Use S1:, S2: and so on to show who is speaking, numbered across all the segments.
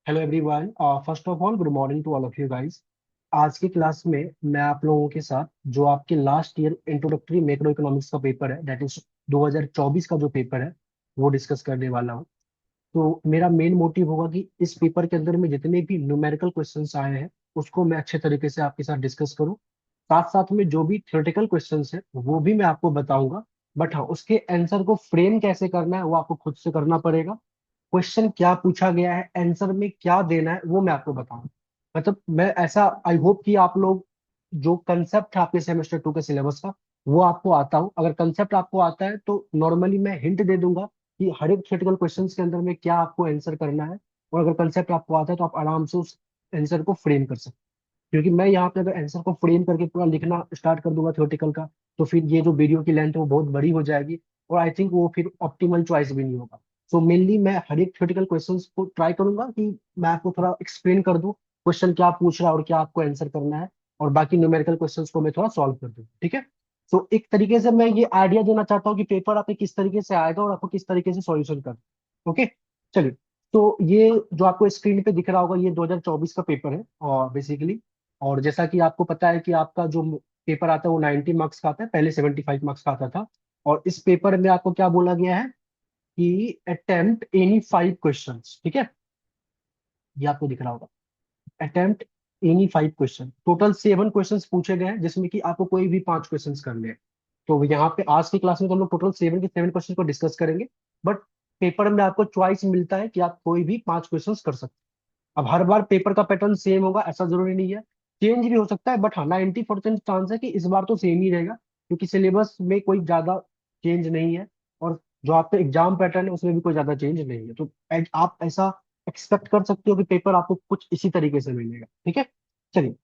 S1: Hello everyone. First of all good morning to all of you guys. आज की class में मैं आप लोगों के साथ जो आपके last year introductory macro economics का पेपर है, दैट इज 2024 का जो पेपर है, वो डिस्कस करने वाला हूँ। तो मेरा मेन मोटिव होगा कि इस पेपर के अंदर में जितने भी न्यूमेरिकल क्वेश्चंस आए हैं उसको मैं अच्छे तरीके से आपके साथ डिस्कस करूँ। साथ साथ में जो भी थ्योरेटिकल क्वेश्चंस है वो भी मैं आपको बताऊंगा। बट हाँ, उसके आंसर को फ्रेम कैसे करना है वो आपको खुद से करना पड़ेगा। क्वेश्चन क्या पूछा गया है, आंसर में क्या देना है, वो मैं आपको बताऊं। मतलब मैं ऐसा आई होप कि आप लोग जो कंसेप्ट है आपके सेमेस्टर 2 के सिलेबस का वो आपको आता हो। अगर कंसेप्ट आपको आता है तो नॉर्मली मैं हिंट दे दूंगा कि हर एक थ्योरेटिकल क्वेश्चंस के अंदर में क्या आपको आंसर करना है। और अगर कंसेप्ट आपको आता है तो आप आराम से उस आंसर को फ्रेम कर सकते हैं। क्योंकि मैं यहाँ पे अगर आंसर को फ्रेम करके पूरा लिखना स्टार्ट कर दूंगा थ्योरेटिकल का, तो फिर ये जो वीडियो की लेंथ है वो बहुत बड़ी हो जाएगी। और आई थिंक वो फिर ऑप्टिमल चॉइस भी नहीं होगा। सो मेनली मैं हर एक थ्योरेटिकल क्वेश्चंस को ट्राई करूंगा कि मैं आपको थोड़ा एक्सप्लेन कर दूं क्वेश्चन क्या पूछ रहा है और क्या आपको आंसर करना है। और बाकी न्यूमेरिकल क्वेश्चंस को मैं थोड़ा सॉल्व कर दूं, ठीक है। सो एक तरीके से मैं ये आइडिया देना चाहता हूँ कि पेपर आपके किस तरीके से आएगा और आपको किस तरीके से सॉल्यूशन करना। ओके, चलिए। तो ये जो आपको स्क्रीन पे दिख रहा होगा ये 2024 का पेपर है और बेसिकली, और जैसा कि आपको पता है कि आपका जो पेपर आता है वो 90 मार्क्स का आता है, पहले 75 मार्क्स का आता था। और इस पेपर में आपको क्या बोला गया है कि अटेम्प्ट एनी 5 क्वेश्चंस, ठीक है। ये आपको दिख रहा होगा, attempt any 5 question. Total 7 questions पूछे गए हैं जिसमें कि आपको कोई भी 5 क्वेश्चंस करने हैं। तो यहाँ पे आज की क्लास में तो हम लोग टोटल 7 के 7 क्वेश्चन को डिस्कस करेंगे। बट पेपर में आपको चॉइस मिलता है कि आप कोई भी 5 क्वेश्चंस कर सकते हैं। अब हर बार पेपर का पैटर्न सेम होगा ऐसा जरूरी नहीं है, चेंज भी हो सकता है। बट हाँ, 90% चांस है कि इस बार तो सेम ही रहेगा क्योंकि सिलेबस में कोई ज्यादा चेंज नहीं है। और जो आपका एग्जाम पैटर्न है उसमें भी कोई ज्यादा चेंज नहीं है। तो आप ऐसा एक्सपेक्ट कर सकते हो कि पेपर आपको कुछ इसी तरीके से मिलेगा, ठीक है। चलिए।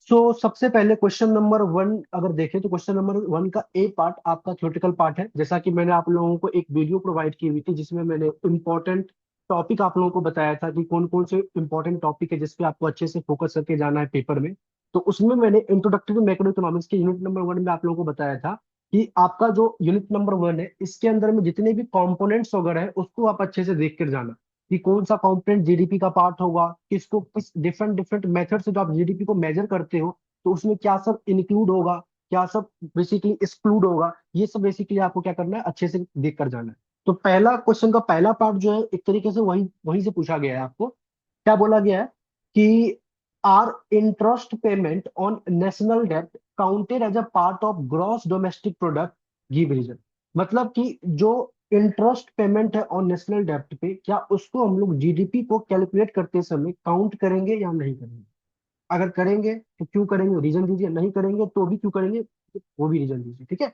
S1: सो सबसे पहले क्वेश्चन नंबर 1 अगर देखें तो क्वेश्चन नंबर 1 का ए पार्ट आपका थ्योरेटिकल पार्ट है। जैसा कि मैंने आप लोगों को एक वीडियो प्रोवाइड की हुई थी जिसमें मैंने इंपॉर्टेंट टॉपिक आप लोगों को बताया था कि कौन कौन से इंपॉर्टेंट टॉपिक है जिसपे आपको अच्छे से फोकस करके जाना है पेपर में। तो उसमें मैंने इंट्रोडक्टरी टू मैक्रो इकोनॉमिक्स के यूनिट नंबर 1 में आप लोगों को बताया था कि आपका जो यूनिट नंबर 1 है इसके अंदर में जितने भी कंपोनेंट्स वगैरह है उसको आप अच्छे से देख कर जाना कि कौन सा कंपोनेंट जीडीपी का पार्ट होगा, किसको किस डिफरेंट डिफरेंट मेथड से जो आप जीडीपी को मेजर करते हो तो उसमें क्या सब इंक्लूड होगा, क्या सब बेसिकली एक्सक्लूड होगा। ये सब बेसिकली आपको क्या करना है, अच्छे से देख कर जाना है। तो पहला क्वेश्चन का पहला पार्ट जो है एक तरीके से वही वहीं से पूछा गया है आपको। क्या बोला गया है कि are interest payment on national डेब्ट counted as a part of gross domestic product, give reason. मतलब कि जो इंटरेस्ट पेमेंट है ऑन नेशनल डेब्ट पे, क्या उसको हम लोग जीडीपी को कैलकुलेट करते समय काउंट करेंगे या नहीं करेंगे। अगर करेंगे तो क्यों करेंगे, रीजन दीजिए। नहीं करेंगे तो भी क्यों करेंगे, वो भी रीजन दीजिए, ठीक है।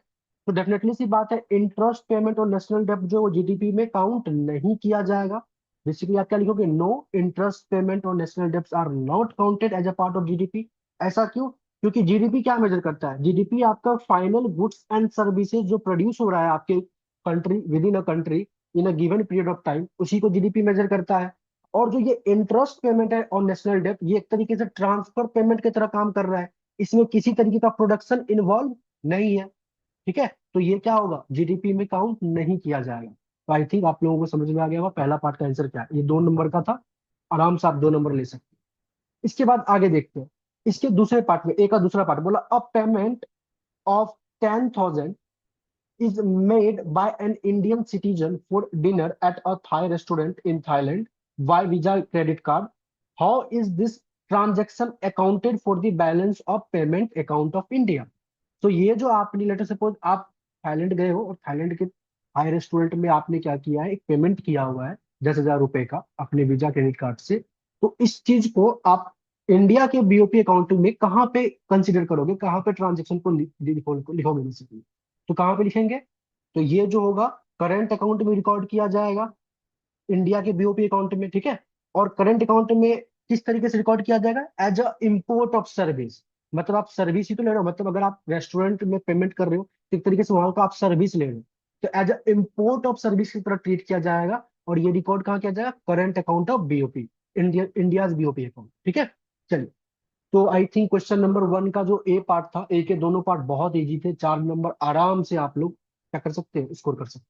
S1: तो डेफिनेटली सी बात है, इंटरेस्ट पेमेंट और नेशनल डेब्ट जो जीडीपी में काउंट नहीं किया जाएगा। बेसिकली आप क्या लिखोगे, नो इंटरेस्ट पेमेंट और national debts are not counted as a part of GDP. ऐसा क्यों? क्योंकि जीडीपी क्या मेजर करता है, जीडीपी आपका फाइनल गुड्स एंड सर्विसेज जो प्रोड्यूस हो रहा है आपके country, with in a country, in a given period of time, उसी को जीडीपी मेजर करता है। और जो ये इंटरेस्ट पेमेंट है और नेशनल डेब्ट, ये एक तरीके से ट्रांसफर पेमेंट की तरह काम कर रहा है। इसमें किसी तरीके का प्रोडक्शन इन्वॉल्व नहीं है, ठीक है। तो ये क्या होगा, जीडीपी में काउंट नहीं किया जाएगा। तो आई थिंक आप लोगों को समझ में आ गया होगा पहला पार्ट का आंसर क्या है। ये 2 नंबर का था, आराम से आप 2 नंबर ले सकते हैं। इसके बाद आगे देखते हैं। इसके दूसरे पार्ट में, एक का दूसरा पार्ट बोला, अ payment of 10,000 is made by an Indian citizen for dinner at a Thai restaurant in Thailand by Visa credit card. How is this transaction accounted for the balance of payment account of India? तो ये जो आपने, letter suppose आप Thailand गए हो और Thailand के Thai restaurant में आपने क्या किया है, एक पेमेंट किया हुआ है 10,000 रुपए का अपने वीजा क्रेडिट कार्ड से। तो इस चीज को आप इंडिया के बीओपी अकाउंट में कहाँ पे कंसिडर करोगे, कहाँ पे ट्रांजेक्शन को लिखोगे बेसिकली। तो कहाँ पे लिखेंगे, तो ये जो होगा करंट अकाउंट में रिकॉर्ड किया जाएगा, इंडिया के बीओपी अकाउंट में, ठीक है। और करंट अकाउंट में किस तरीके से रिकॉर्ड किया जाएगा, as a import of service. मतलब आप सर्विस ही तो ले रहे हो, मतलब अगर आप रेस्टोरेंट में पेमेंट कर रहे हो तो एक तरीके से वहां का आप सर्विस ले रहे हो। तो as a import of service की तरह ट्रीट किया जाएगा। और ये रिकॉर्ड कहाँ किया जाएगा, current account of BOP, India BOP account, ठीक है। चलिए। तो आई थिंक क्वेश्चन नंबर 1 का जो ए पार्ट था, ए के दोनों पार्ट बहुत इजी थे, 4 नंबर आराम से आप लोग क्या कर सकते हैं, स्कोर कर सकते हैं।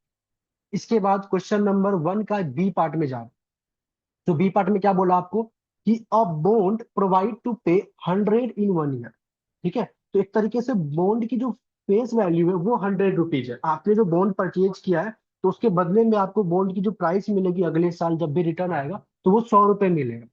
S1: इसके बाद क्वेश्चन नंबर 1 का बी पार्ट में जा रहे हैं। तो बी पार्ट में क्या बोला आपको कि अ बॉन्ड प्रोवाइड टू पे 100 इन 1 ईयर। ठीक है, तो एक तरीके से बॉन्ड की जो फेस वैल्यू है वो 100 रुपीज है। आपने जो बॉन्ड परचेज किया है तो उसके बदले में आपको बॉन्ड की जो प्राइस मिलेगी अगले साल जब भी रिटर्न आएगा तो वो 100 रुपए मिलेगा।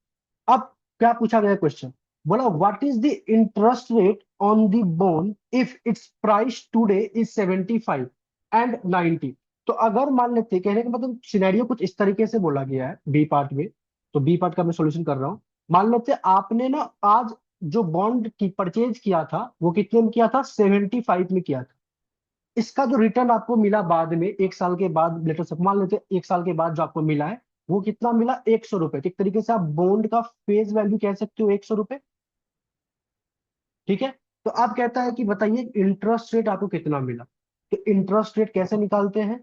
S1: अब क्या पूछा गया क्वेश्चन, बोला what is the interest rate on the bond if it's price today is 75 and 90। तो अगर मान लेते हैं, कहने का मतलब सिनेरियो कुछ इस तरीके से बोला गया है बी पार्ट में। तो बी पार्ट का मैं सॉल्यूशन कर रहा हूँ। मान लेते हैं आपने ना आज जो बॉन्ड की परचेज किया था वो कितने में किया था, 75 में किया था। इसका जो रिटर्न आपको मिला बाद में 1 साल के बाद, लेटर से मान लेते हैं 1 साल के बाद जो आपको मिला है वो कितना मिला, 100 रुपए। तो एक तरीके से आप बॉन्ड का फेस वैल्यू कह सकते हो 100 रुपए। ठीक है, तो आप कहता है कि बताइए इंटरेस्ट रेट आपको कितना मिला। तो इंटरेस्ट रेट कैसे निकालते हैं,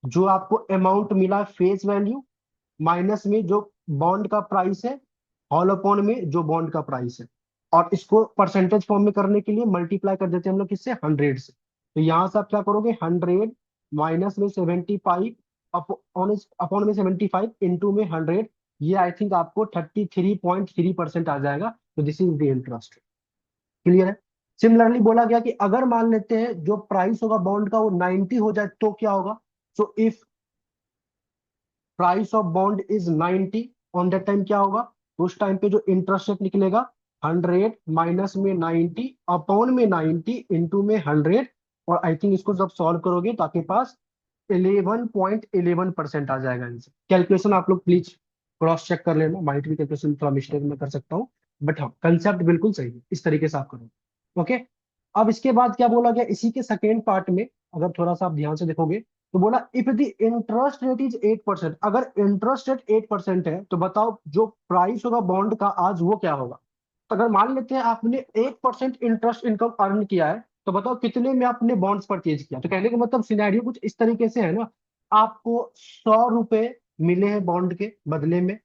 S1: जो आपको अमाउंट मिला फेस वैल्यू माइनस में जो बॉन्ड का प्राइस है, हॉल अपॉन में जो बॉन्ड का प्राइस है, और इसको परसेंटेज फॉर्म में करने के लिए मल्टीप्लाई कर देते हैं हम लोग किससे, 100 से। तो यहां से आप क्या करोगे, 100 माइनस में 75 अपॉन अपॉन में 75 इंटू में 100, ये आई थिंक आपको 33.3% आ जाएगा। तो this is the interest. Clear है। सिमिलरली बोला गया कि अगर मान लेते हैं जो प्राइस होगा बॉन्ड का वो 90 हो जाए तो क्या होगा। So if price of bond is 90 on that time क्या होगा, तो उस टाइम पे जो इंटरेस्ट रेट निकलेगा 100 माइनस में 90 अपॉन में 90 इंटू में 100। और आई थिंक इसको जब सॉल्व करोगे तो आपके पास 11.11% आ जाएगा आंसर। कैलकुलेशन आप लोग प्लीज क्रॉस चेक कर लेना, माइट भी कैलकुलेशन थोड़ा मिस्टेक में कर सकता हूँ, बट हाँ कंसेप्ट बिल्कुल सही है, इस तरीके से आप करो। ओके, अब इसके बाद क्या बोला गया इसी के सेकेंड पार्ट में, अगर थोड़ा सा आप ध्यान से देखोगे तो बोला if the interest rate is 8%। अगर इंटरेस्ट रेट 8% है तो बताओ जो प्राइस होगा बॉन्ड का आज वो क्या होगा। तो अगर मान लेते हैं आपने 8% इंटरेस्ट इनकम अर्न किया है तो बताओ कितने में आपने बॉन्ड्स परचेज किया। तो कहने का मतलब सिनेरियो कुछ इस तरीके से है ना, आपको 100 रुपए मिले हैं बॉन्ड के बदले में,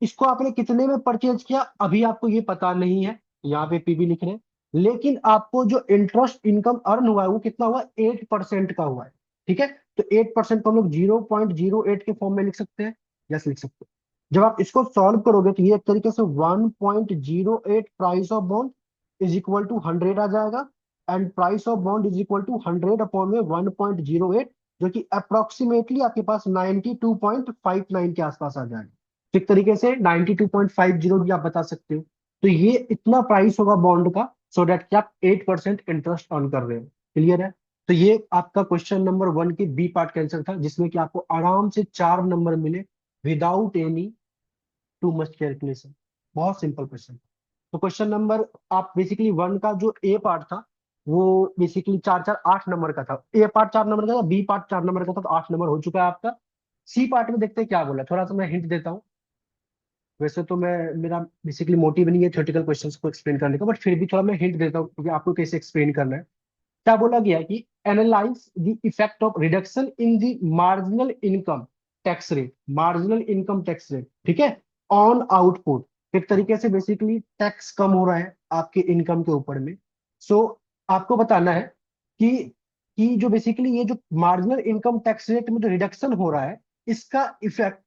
S1: इसको आपने कितने में परचेज किया अभी आपको ये पता नहीं है, यहाँ पे पीबी लिख रहे हैं। लेकिन आपको जो इंटरेस्ट इनकम अर्न हुआ है वो कितना हुआ, 8% का हुआ है। ठीक है, तो 8% को हम लोग 0.08 के फॉर्म में लिख सकते हैं, यस लिख सकते हैं। जब आप इसको सॉल्व करोगे तो ये एक तरीके से 1.08 price of bond is equal to 100 आ जाएगा, and price of bond is equal to 100 upon में 1.08, जो कि अप्रोक्सीमेटली आपके पास 92.59 के आसपास आ जाएगा। तो एक तरीके से 92.50 भी आप बता सकते हो। तो ये इतना प्राइस होगा बॉन्ड का, सो दैट कि आप 8% इंटरेस्ट अर्न कर रहे हो। क्लियर है। तो ये आपका क्वेश्चन नंबर 1 के बी पार्ट का आंसर था, जिसमें कि आपको आराम से 4 नंबर मिले without any too much calculation. बहुत सिंपल क्वेश्चन। तो क्वेश्चन नंबर आप बेसिकली 1 का जो ए पार्ट था वो बेसिकली 4 4 8 नंबर का था। ए पार्ट 4 नंबर का था, बी पार्ट 4 नंबर का था, तो 8 नंबर हो चुका है आपका। सी पार्ट में देखते हैं क्या बोला, थोड़ा सा मैं हिंट देता हूँ। वैसे तो मैं, मेरा बेसिकली मोटिव नहीं है थ्योरेटिकल क्वेश्चंस को एक्सप्लेन करने का, बट फिर भी थोड़ा मैं हिंट देता हूँ क्योंकि आपको कैसे एक्सप्लेन करना है। क्या बोला गया है कि analyse the effect of reduction in the marginal income tax rate, marginal income tax rate, ठीक है, ऑन आउटपुट। एक तरीके से बेसिकली टैक्स कम हो रहा है आपके इनकम के ऊपर में। सो आपको बताना है कि जो बेसिकली ये जो मार्जिनल इनकम टैक्स रेट में जो रिडक्शन हो रहा है इसका इफेक्ट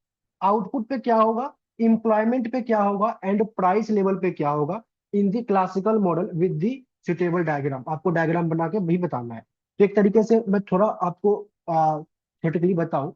S1: आउटपुट पे क्या होगा, एम्प्लॉयमेंट पे क्या होगा, एंड प्राइस लेवल पे क्या होगा in the classical model with the suitable diagram. आपको डायग्राम बना के भी बताना है। तो एक तरीके से मैं थोड़ा आपको थ्योरेटिकली बताऊं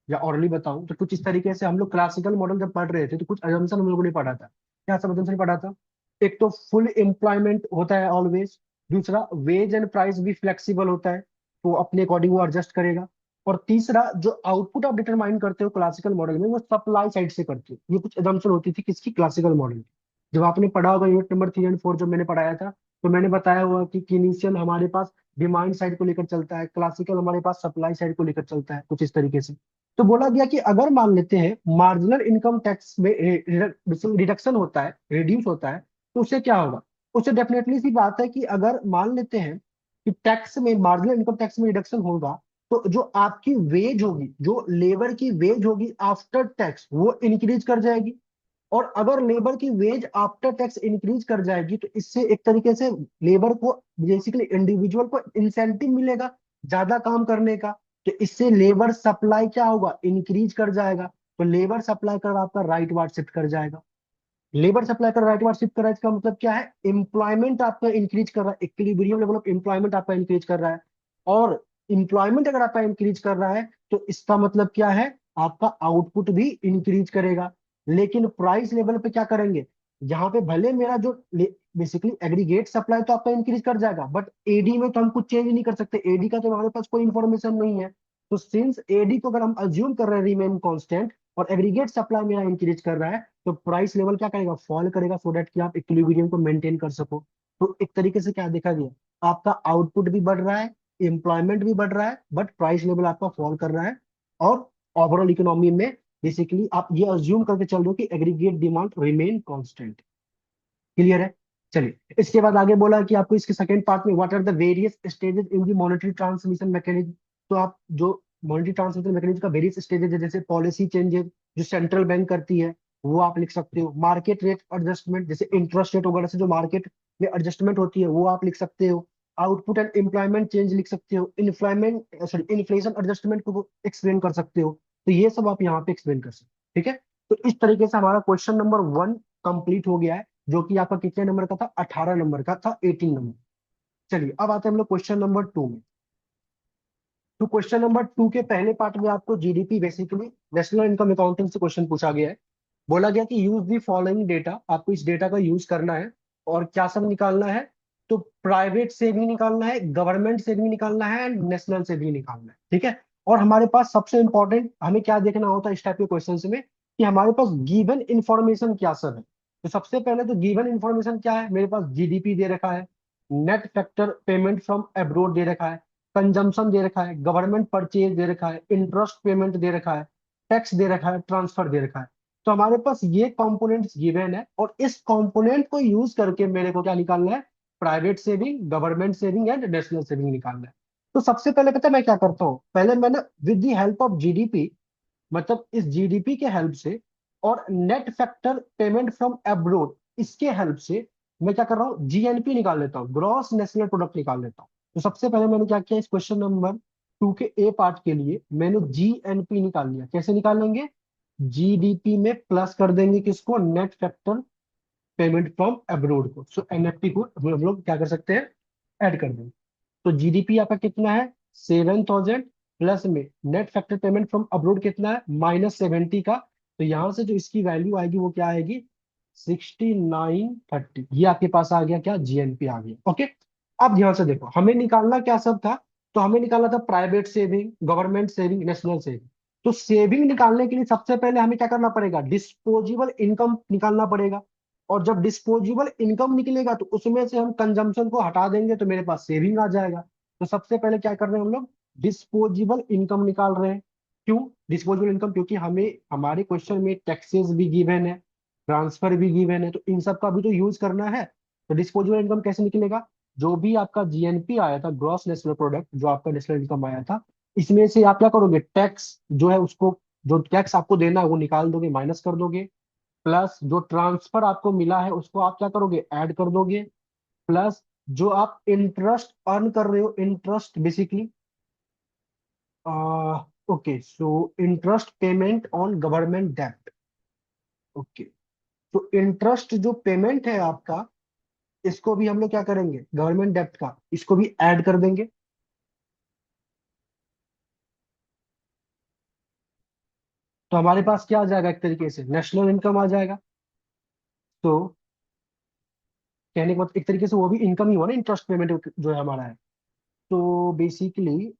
S1: या ऑरली बताऊं तो कुछ इस तरीके से, हम लोग क्लासिकल मॉडल जब पढ़ रहे थे तो कुछ अजम्पशन हम लोगों ने पढ़ा था। क्या सब अजम्पशन पढ़ा था, एक तो फुल एम्प्लॉयमेंट होता है ऑलवेज, दूसरा वेज एंड प्राइस भी फ्लेक्सिबल होता है तो अपने अकॉर्डिंग वो एडजस्ट करेगा, और तीसरा जो आउटपुट आप डिटरमाइन करते हो क्लासिकल मॉडल में वो सप्लाई साइड से करते हो। ये कुछ एजम्पशन होती थी किसकी, क्लासिकल मॉडल की। जब आपने पढ़ा होगा यूनिट नंबर 3 और 4 जब मैंने पढ़ाया था तो मैंने बताया हुआ कि इनिशियल हमारे पास डिमांड साइड को लेकर चलता है, क्लासिकल हमारे पास सप्लाई साइड को लेकर चलता है, कुछ इस तरीके से। तो बोला गया कि अगर मान लेते हैं मार्जिनल इनकम टैक्स में रिडक्शन होता है, रिड्यूस होता है, तो उससे क्या होगा। उससे डेफिनेटली सी बात है कि अगर मान लेते हैं कि टैक्स में, मार्जिनल इनकम टैक्स में रिडक्शन होगा तो जो आपकी वेज होगी, जो लेबर की वेज होगी आफ्टर टैक्स वो इंक्रीज कर जाएगी। और अगर लेबर की वेज आफ्टर टैक्स इंक्रीज कर जाएगी तो इससे एक तरीके से लेबर को, बेसिकली इंडिविजुअल को इंसेंटिव मिलेगा ज्यादा काम करने का। तो इससे लेबर सप्लाई क्या होगा, इंक्रीज कर जाएगा। तो लेबर सप्लाई कर आपका राइट वार्ड शिफ्ट कर जाएगा। लेबर सप्लाई कर राइट वार्ड शिफ्ट कर रहा है, इसका मतलब क्या है, एम्प्लॉयमेंट आपका इंक्रीज कर रहा है, इक्विलिब्रियम लेवल ऑफ एम्प्लॉयमेंट आपका इंक्रीज कर रहा है। और एम्प्लॉयमेंट अगर आपका इंक्रीज कर रहा है तो इसका मतलब क्या है, आपका आउटपुट भी इंक्रीज करेगा। लेकिन प्राइस लेवल पे क्या करेंगे, यहाँ पे भले मेरा जो बेसिकली एग्रीगेट सप्लाई तो आपका इंक्रीज कर जाएगा, बट एडी में तो हम कुछ चेंज नहीं कर सकते, एडी का तो हमारे पास कोई इंफॉर्मेशन नहीं है। तो सिंस एडी को अगर हम अज्यूम कर रहे हैं रिमेन कांस्टेंट, और एग्रीगेट सप्लाई मेरा इंक्रीज कर रहा है, तो प्राइस लेवल क्या करेगा, फॉल करेगा, सो दैट कि आप इक्विलिब्रियम को मेंटेन कर सको। तो एक तरीके से क्या देखा गया, आपका आउटपुट भी बढ़ रहा है, एम्प्लॉयमेंट भी बढ़ रहा है, बट प्राइस लेवल आपका फॉल कर रहा है। और ओवरऑल इकोनॉमी में बेसिकली आप ये अज्यूम करके चल रहे हो कि aggregate demand remain constant. Clear है। चलिए इसके बाद आगे बोला कि आपको इसके सेकंड पार्ट में what are the various stages in the monetary transmission mechanism. तो आप जो मॉनेटरी ट्रांसमिशन मैकेनिज्म का वेरियस स्टेजेस है, जैसे पॉलिसी चेंजेस जो सेंट्रल बैंक करती है वो आप लिख सकते हो, मार्केट रेट एडजस्टमेंट जैसे इंटरेस्ट रेट वगैरह से जो मार्केट में एडजस्टमेंट होती है वो आप लिख सकते हो, आउटपुट एंड एम्प्लॉयमेंट चेंज लिख सकते हो, इन्फ्लायमेंट सॉरी इन्फ्लेशन एडजस्टमेंट को एक्सप्लेन कर सकते हो। तो ये सब आप यहाँ पे एक्सप्लेन कर सकते हो, ठीक है। तो इस तरीके से हमारा क्वेश्चन नंबर 1 कंप्लीट हो गया है, जो कि आपका कितने नंबर का था, 18 नंबर का था, 18 नंबर। चलिए अब आते हैं हम लोग क्वेश्चन नंबर 2 में। तो क्वेश्चन नंबर 2 के पहले पार्ट में आपको GDP basically national income accounting से क्वेश्चन पूछा गया है। बोला गया कि यूज दी फॉलोइंग डेटा, आपको इस डेटा का यूज करना है और क्या सब निकालना है, तो प्राइवेट से भी निकालना है, गवर्नमेंट से भी निकालना है एंड नेशनल से भी निकालना है, ठीक है। और हमारे पास सबसे इंपॉर्टेंट हमें क्या देखना होता है इस टाइप के क्वेश्चन में, कि हमारे पास गिवन इंफॉर्मेशन क्या सब है। तो सबसे पहले तो गिवन इंफॉर्मेशन क्या है, मेरे पास जीडीपी दे रखा है, net factor payment from abroad दे रखा है, कंजम्पशन दे रखा है, गवर्नमेंट परचेज दे रखा है, इंटरेस्ट पेमेंट दे रखा है, टैक्स दे रखा है, ट्रांसफर दे रखा है। तो हमारे पास ये कंपोनेंट्स गिवन है, और इस कंपोनेंट को यूज करके मेरे को क्या निकालना है, private saving, government saving and national saving निकालना है। तो सबसे पहले पता है मैं क्या करता हूँ, पहले मैंने with the help of GDP, मतलब इस जीडीपी के हेल्प से, और net factor payment from abroad इसके हेल्प से, मैं क्या कर रहा हूँ, जीएनपी निकाल लेता हूँ, ग्रॉस नेशनल प्रोडक्ट निकाल लेता हूँ। तो सबसे पहले मैंने क्या किया, इस क्वेश्चन नंबर 2 के ए पार्ट के लिए मैंने जीएनपी निकाल लिया। कैसे निकाल लेंगे, जीडीपी में प्लस कर देंगे किसको, net factor payment from abroad को, सो एनएफटी को हम लोग क्या कर सकते हैं, ऐड कर देंगे। तो जीडीपी आपका कितना है, 7,000, प्लस में net factor payment from abroad कितना है, -70 का। तो यहां से जो इसकी वैल्यू आएगी वो क्या आएगी, 6930। ये आपके पास आ गया क्या, जीएनपी आ गया, ओके। अब ध्यान से देखो हमें निकालना क्या सब था, तो हमें निकालना था private saving, government saving, national saving. तो सेविंग निकालने के लिए सबसे पहले हमें क्या करना पड़ेगा, डिस्पोजेबल इनकम निकालना पड़ेगा। और जब डिस्पोजेबल इनकम निकलेगा तो उसमें से हम कंजम्पशन को हटा देंगे तो मेरे पास सेविंग आ जाएगा। तो सबसे पहले क्या कर रहे हैं हम लोग, डिस्पोजेबल इनकम निकाल रहे हैं। क्यों डिस्पोजेबल इनकम, क्योंकि हमें हमारे क्वेश्चन में टैक्सेस भी गिवन है, ट्रांसफर भी गिवन है, तो इन सब का भी तो यूज करना है। तो डिस्पोजेबल इनकम कैसे निकलेगा, जो भी आपका जीएनपी आया था, ग्रॉस नेशनल प्रोडक्ट, जो आपका नेशनल इनकम आया था, इसमें से आप क्या करोगे, टैक्स जो है उसको, जो टैक्स आपको देना है वो निकाल दोगे, माइनस कर दोगे, प्लस जो ट्रांसफर आपको मिला है उसको आप क्या करोगे, ऐड कर दोगे, प्लस जो आप इंटरेस्ट अर्न कर रहे हो, interest basically, okay, so interest payment on government डेब्ट, ओके। तो इंटरेस्ट जो पेमेंट है आपका, इसको भी हम लोग क्या करेंगे, गवर्नमेंट डेब्ट का, इसको भी ऐड कर देंगे। तो हमारे पास क्या आ जाएगा, एक तरीके से नेशनल इनकम आ जाएगा। तो कहने का मतलब एक तरीके से वो भी इनकम ही हुआ ना, इंटरेस्ट पेमेंट जो है हमारा है। तो बेसिकली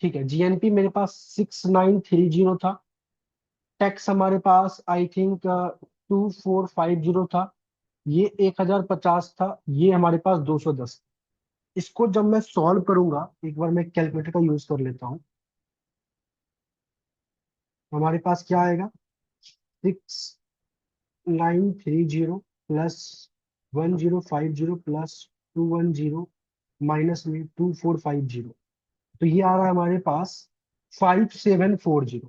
S1: ठीक है, जीएनपी मेरे पास 6930 था, टैक्स हमारे पास आई थिंक 2450 था, ये 1050 था, ये हमारे पास 210। इसको जब मैं सॉल्व करूंगा, एक बार मैं कैलकुलेटर का यूज कर लेता हूँ, हमारे पास क्या आएगा, 6930 प्लस 1050 प्लस 210 माइनस में 2450, तो ये आ रहा है हमारे पास 5740,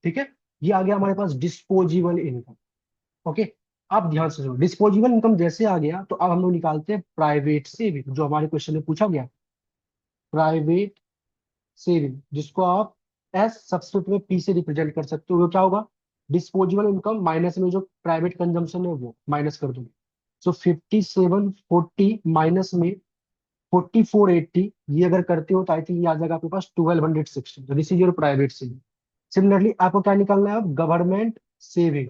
S1: ठीक है। ये आ गया हमारे पास डिस्पोजेबल इनकम, ओके। अब ध्यान से सुनो, डिस्पोजेबल इनकम जैसे आ गया तो अब हम लोग निकालते हैं प्राइवेट सेविंग, जो हमारे क्वेश्चन में पूछा गया, प्राइवेट सेविंग जिसको आप एस सब्सिट्यूट में पी से रिप्रेजेंट कर सकते हो, वो क्या होगा, डिस्पोजेबल इनकम माइनस में जो प्राइवेट कंजम्पशन है वो माइनस कर दोगे। सो 5740 माइनस में 4480, ये अगर करते हो तो आई थिंक ये आ जाएगा आपके पास 1260। This is your private saving. Similarly आपको क्या निकालना है, अब गवर्नमेंट सेविंग।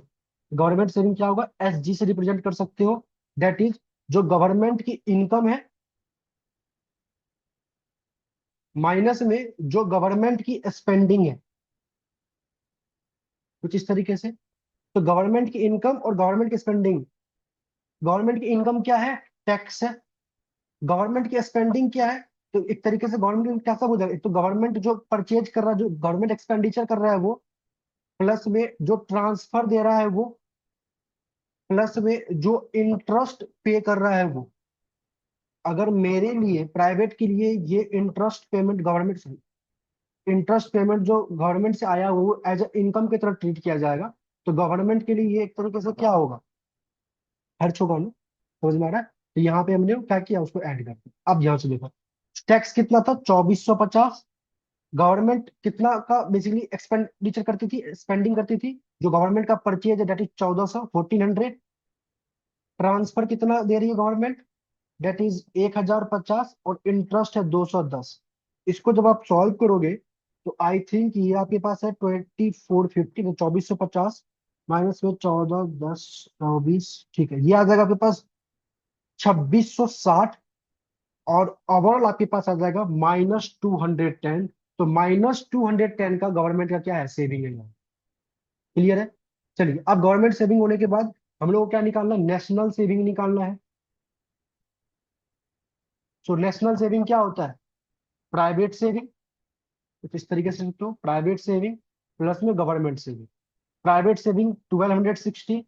S1: गवर्नमेंट सेविंग क्या होगा, एस जी से रिप्रेजेंट कर सकते हो, दैट इज जो गवर्नमेंट की इनकम है माइनस में जो गवर्नमेंट की स्पेंडिंग है, कुछ इस तरीके से। तो गवर्नमेंट की इनकम और गवर्नमेंट की स्पेंडिंग, गवर्नमेंट की इनकम क्या है, टैक्स है। गवर्नमेंट की स्पेंडिंग क्या है, तो एक तरीके से गवर्नमेंट क्या सब हो जाएगा, एक तो गवर्नमेंट जो परचेज कर रहा है, जो गवर्नमेंट एक्सपेंडिचर कर रहा है वो, प्लस में जो ट्रांसफर दे रहा है वो, प्लस में जो इंटरेस्ट पे कर रहा है वो। अगर मेरे लिए प्राइवेट के लिए ये इंटरेस्ट पेमेंट गवर्नमेंट से, इंटरेस्ट पेमेंट जो गवर्नमेंट से आया वो एज ए इनकम की तरह ट्रीट किया जाएगा, तो गवर्नमेंट के लिए ये एक तरीके से क्या होगा, खर्च होगा ना। समझ में आ रहा है। तो यहाँ पे हमने क्या किया, उसको ऐड कर दिया। अब ध्यान से देखो, टैक्स कितना था, 2450। गवर्नमेंट कितना का बेसिकली एक्सपेंडिचर करती थी, स्पेंडिंग करती थी, जो गवर्नमेंट का परचेज है, डेट इज 1400, 1400। ट्रांसफर कितना दे रही है गवर्नमेंट, डेट इज 1050, और इंटरेस्ट है 210। इसको जब आप सॉल्व करोगे तो आई थिंक ये आपके पास है 2450, तो 2450 माइनस में 14 10 24, ठीक है, ये आ जाएगा आपके पास 2660। और ओवरऑल आपके पास आ जाएगा -210। तो -210 का गवर्नमेंट का क्या है, सेविंग है यहाँ। क्लियर है। चलिए, अब गवर्नमेंट सेविंग होने के बाद हम लोग को क्या निकालना है, नेशनल सेविंग निकालना है। सो नेशनल सेविंग क्या होता है, प्राइवेट सेविंग। तो इस तरीके से तो प्राइवेट सेविंग प्लस में government saving. Private saving 1260,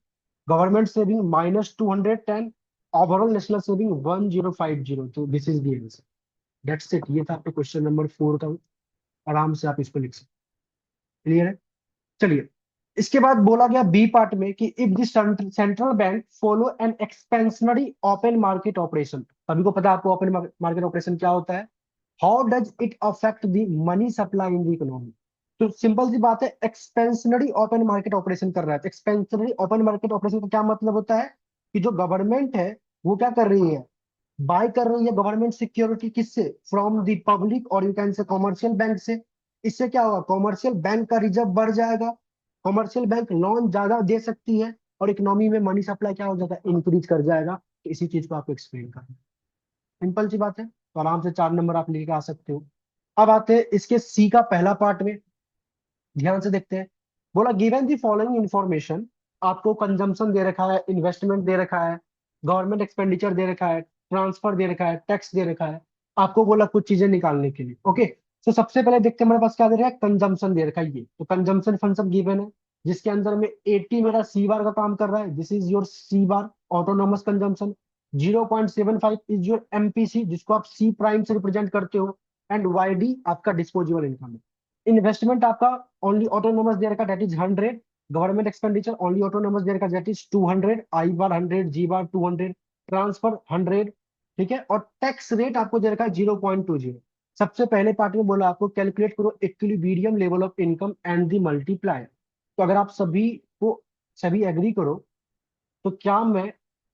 S1: government saving -210, overall national saving 1050। तो this is the answer, that's it. ये था आपके क्वेश्चन नंबर 4 का। आराम से आप इसको लिख सकते। क्लियर है। चलिए, इसके बाद बोला गया बी पार्ट में कि if the central bank follow an expansionary open market operation. सभी को पता है आपको ओपन मार्केट ऑपरेशन क्या होता है। How does it affect the money supply in the economy. तो सिंपल सी बात है, एक्सपेंशनरी ओपन मार्केट ऑपरेशन कर रहा है। एक्सपेंशनरी ओपन मार्केट ऑपरेशन का क्या मतलब होता है, कि जो गवर्नमेंट है वो क्या कर रही है, बाय कर रही है गवर्नमेंट सिक्योरिटी, किससे, फ्रॉम द पब्लिक और you can say commercial bank से। इससे क्या होगा, कॉमर्शियल बैंक का रिजर्व बढ़ जाएगा, कॉमर्शियल बैंक लोन ज्यादा दे सकती है, और इकोनॉमी में मनी सप्लाई क्या हो जाता है, इंक्रीज कर जाएगा। तो इसी चीज को आपको एक्सप्लेन करना है। सिंपल सी बात है, तो आराम से 4 नंबर आप लेके आ सकते हो। अब आते हैं इसके सी का पहला पार्ट में, ध्यान से देखते हैं। बोला गिवन दी फॉलोइंग इंफॉर्मेशन, आपको कंजम्पशन दे रखा है, इन्वेस्टमेंट दे रखा है, गवर्नमेंट एक्सपेंडिचर दे रखा है, ट्रांसफर दे रखा है, टैक्स दे रखा है। आपको बोला कुछ चीजें निकालने के लिए। ओके, तो सबसे पहले देखते हैं हमारे पास क्या दे रहा है, कंजम्पशन दे रखा है। ये तो कंजम्पशन फंड सब गिवन है, जिसके अंदर में 80 मेरा सी बार का काम कर रहा है, this is your C bar, autonomous consumption. 0.75 is your MPC, जिसको आप सी प्राइम से रिप्रेजेंट करते हो, एंड वाईडी आपका डिस्पोजेबल इनकम है। इन्वेस्टमेंट आपका ओनली ऑटोनोमस दे रखा, that is 100। Government expenditure only autonomous दे रखा, that is 200, I bar 100, G bar 200, transfer 100। ठीक है, और टैक्स रेट आपको दे रखा है 0.20। सबसे पहले पार्ट में बोला आपको कैलकुलेट करो equilibrium level of income and the multiplier. तो अगर आप सभी को सभी एग्री करो, तो क्या मैं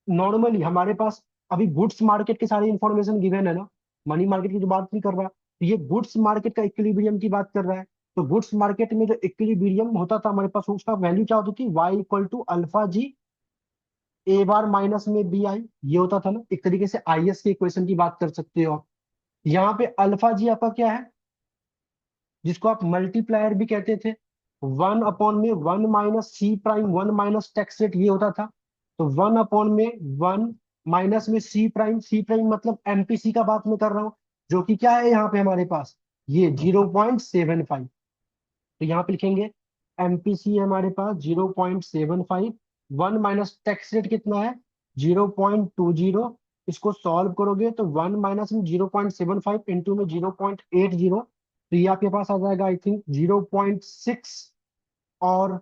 S1: नॉर्मली हमारे पास अभी गुड्स मार्केट की सारी इंफॉर्मेशन गिवन है ना, मनी मार्केट की जो बात नहीं कर रहा, तो ये गुड्स मार्केट का इक्विलिब्रियम की बात कर रहा है। तो गुड्स मार्केट में जो इक्विलिब्रियम होता था हमारे पास, उसका वैल्यू क्या होती थी, Y equal to alpha G A bar minus में बी आई, ये होता था ना। एक तरीके से आईएस के इक्वेशन की बात कर सकते हो आप। यहाँ पे अल्फा जी आपका क्या है, जिसको आप मल्टीप्लायर भी कहते थे, 1 अपॉन में 1 - सी प्राइम 1 - टैक्स रेट, ये होता था। तो 1 अपॉन में 1 - में सी प्राइम मतलब एमपीसी का बात मैं कर रहा हूँ, जो कि क्या है यहाँ पे हमारे पास, ये 0.75। तो यहाँ पे लिखेंगे एमपीसी हमारे पास 0.75, 1 - टैक्स रेट कितना है, 0.20। इसको सॉल्व करोगे तो 1 - में 0.75 इंटू में 0.80, तो ये आपके पास आ जाएगा आई थिंक 0.6। और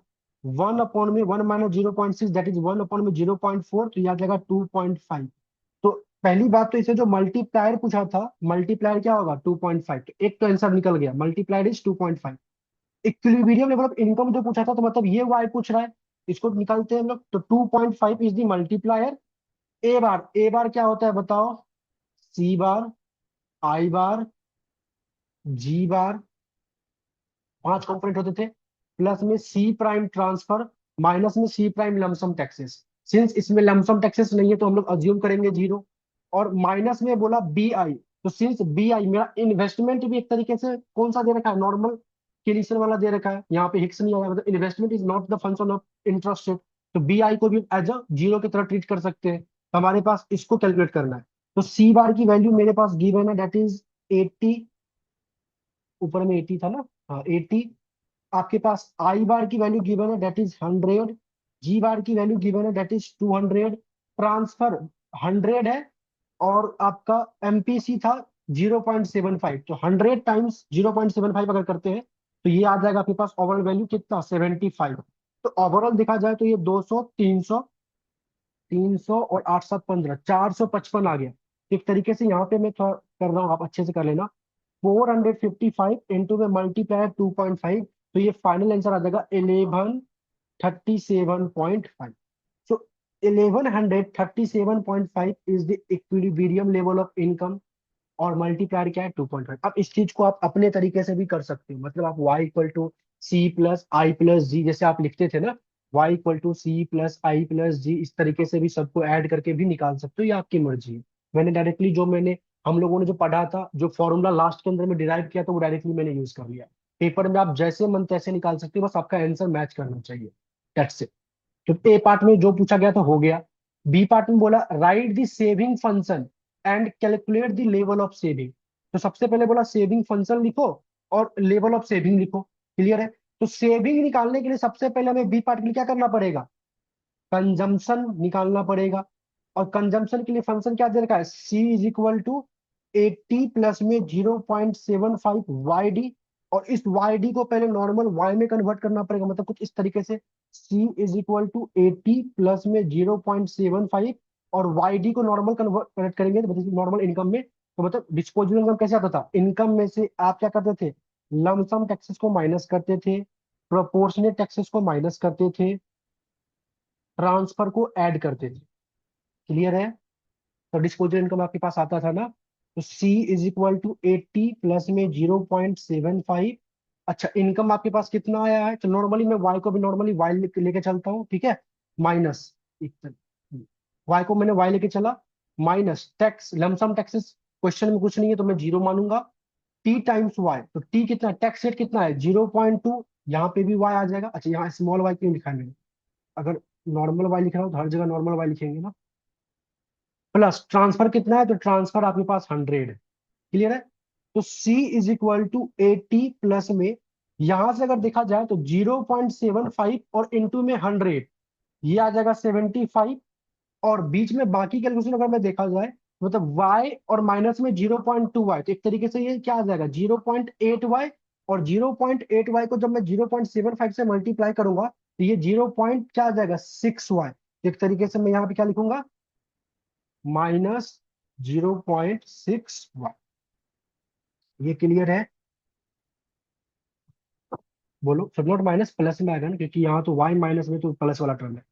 S1: 1 अपॉन में 1 - 0.6, दैट इज 1 अपॉन में 0.4, तो ये आ जाएगा 2.5। तो पहली बात तो इसे जो मल्टीप्लायर पूछा था, मल्टीप्लायर क्या होगा 2.5, तो एक तो आंसर निकल गया, multiplier is 2.5। Equilibrium level of income जो पूछा था, तो मतलब ये वाई पूछ रहा है, इसको निकालते हैं हम लोग। तो 2.5 इज द मल्टीप्लायर। ए बार क्या होता है बताओ? सी बार, आई बार, जी बार, 5 कंपोनेंट होते थे, प्लस में सी प्राइम ट्रांसफर, माइनस में C prime lump sum taxes. Since इसमें लमसम टैक्सेस नहीं है तो हम लोग अज्यूम करेंगे जीरो। और माइनस में बोला बी आई, तो सिंस बी आई मेरा इन्वेस्टमेंट भी एक तरीके से कौन सा दे रखा है, नॉर्मल केलिसन वाला दे रखा है, यहाँ पे हिक्स नहीं आया, मतलब investment is not the function of interest rate. तो बी आई को भी एज अ जीरो की तरह ट्रीट कर सकते हैं। तो हमारे पास इसको कैलकुलेट करना है। तो सी बार की वैल्यू मेरे पास गिवन है, दैट इज 80। ऊपर में 80 था ना, हाँ 80। आपके पास आई बार की वैल्यू गिवन है, दैट इज 100। जी बार की वैल्यू गिवन है, दैट इज 200। ट्रांसफर 100 है। और आपका एमपीसी था 0.75, तो 100 टाइम्स 0.75 अगर करते हैं तो ये आ जाएगा आपके पास ओवरऑल वैल्यू कितना, 75। तो ओवरऑल देखा जाए तो ये 200, 300, 300 और 8 7 15, 455 आ गया। एक तरीके से यहाँ पे मैं थोड़ा कर रहा हूँ, आप अच्छे से कर लेना। 455 इंटू में मल्टीप्लाई 2.5, तो ये फाइनल आंसर आ जाएगा 1137.5। सो 1137.5 is the equilibrium level of income. और मल्टीप्लायर क्या है, 2.5। अब इस चीज को आप अपने तरीके से भी कर सकते हो, मतलब आप y equal to C plus I plus G, जैसे आप लिखते थे ना, y equal to C plus I plus G, इस तरीके से भी सबको ऐड करके भी निकाल सकते हो, ये आपकी मर्जी है। मैंने डायरेक्टली जो मैंने हम लोगों ने जो पढ़ा था, जो फॉर्मूला लास्ट के अंदर में डिराइव किया था, वो डायरेक्टली मैंने यूज कर लिया। पेपर में आप जैसे मन तैसे निकाल सकते हो, बस आपका आंसर मैच करना चाहिए, दैट्स इट। तो ए पार्ट में जो पूछा गया था हो गया। बी पार्ट में बोला right the saving function and calculate the level of saving. तो सबसे पहले बोला सेविंग फंक्शन लिखो और लेवल ऑफ सेविंग लिखो। क्लियर है? तो सेविंग निकालने के लिए सबसे पहले हमें बी पार्ट के लिए क्या करना पड़ेगा, कंजम्पशन निकालना पड़ेगा। और कंजम्पशन के लिए फंक्शन क्या दे रखा है, सी इज इक्वल टू 80 प्लस में 0.75 वाई डी। और इस वाई डी को पहले नॉर्मल वाई में कन्वर्ट करना पड़ेगा, मतलब कुछ इस तरीके से सी इज इक्वल टू 80 प्लस में 0.75, और वाई डी को नॉर्मल कन्वर्ट करेंगे तो नॉर्मल इनकम में। तो मतलब डिस्पोजेबल इनकम कैसे आता था, इनकम में से आप क्या करते थे, लमसम टैक्सेस को माइनस करते थे, प्रोपोर्शनेट टैक्सेस को माइनस करते थे, ट्रांसफर को ऐड करते थे। क्लियर है? तो डिस्पोजल इनकम आपके पास आता था ना। तो सी इज इक्वल टू 80 प्लस में 0.75। अच्छा, इनकम आपके पास कितना आया है, तो नॉर्मली मैं वाई को भी नॉर्मली वाई लेके चलता हूँ, ठीक है। माइनस, वाई को मैंने वाई लेके चला, minus tax lump sum taxes, question में कुछ नहीं है तो मैं जीरो मानूंगा। टी टाइम्स वाई, तो टी कितना, टैक्स रेट कितना है 0.2, यहाँ पे भी वाई आ जाएगा। अच्छा, यहाँ स्मॉल वाई क्यों लिखा है मैंने, अगर नॉर्मल वाई लिख रहा हूँ तो हर जगह नॉर्मल वाई लिखेंगे ना। प्लस ट्रांसफर कितना है, तो ट्रांसफर आपके पास 100 है। क्लियर है? तो C is equal to 80 plus में, यहां से अगर देखा जाए तो 0.75 और इंटू में 100, ये आ जाएगा 75। और बीच में बाकी कैलकुलेशन अगर मैं देखा जाए, मतलब y और माइनस में 0.2y, तो एक तरीके से ये क्या आ जाएगा 0.8y। और 0.8y को जब मैं 0.75 से मल्टीप्लाई करूंगा तो ये 0 पॉइंट क्या आ जाएगा 6y। एक तरीके से मैं यहाँ पे क्या लिखूंगा, -0.6y। ये क्लियर है? बोलो, सब नोट माइनस प्लस में आएगा ना, क्योंकि यहाँ तो y माइनस में तो प्लस वाला टर्म है।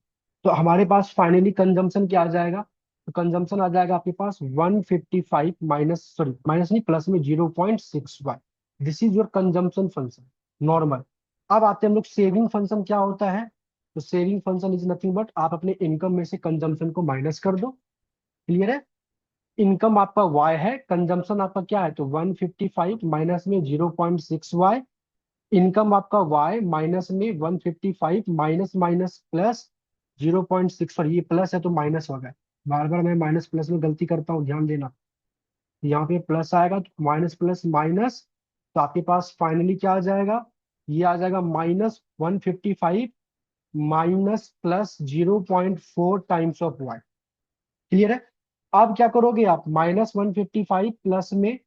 S1: तो हमारे पास फाइनली कंजम्पशन क्या आ जाएगा, तो कंजम्पशन आ जाएगा आपके पास 155 माइनस, सॉरी माइनस नहीं, प्लस में 0.6y। This is your consumption function, normal. अब आते हैं हम लोग सेविंग फंक्शन क्या होता है। तो saving function is nothing but आप अपने इनकम में से कंजम्पशन को माइनस कर दो। क्लियर है? इनकम आपका y है, कंजम्पशन आपका क्या है, तो 155 माइनस में 0.6y। इनकम आपका y माइनस में 155 माइनस माइनस प्लस 0.6, पर ये प्लस है तो माइनस होगा। बार बार मैं माइनस प्लस में गलती करता हूँ, ध्यान देना। यहाँ पे प्लस आएगा तो माइनस प्लस माइनस, तो आपके पास फाइनली क्या आ जाएगा, ये आ जाएगा -155 minus plus 0.4 times of y। Clear है? अब क्या करोगे आप, -155 प्लस में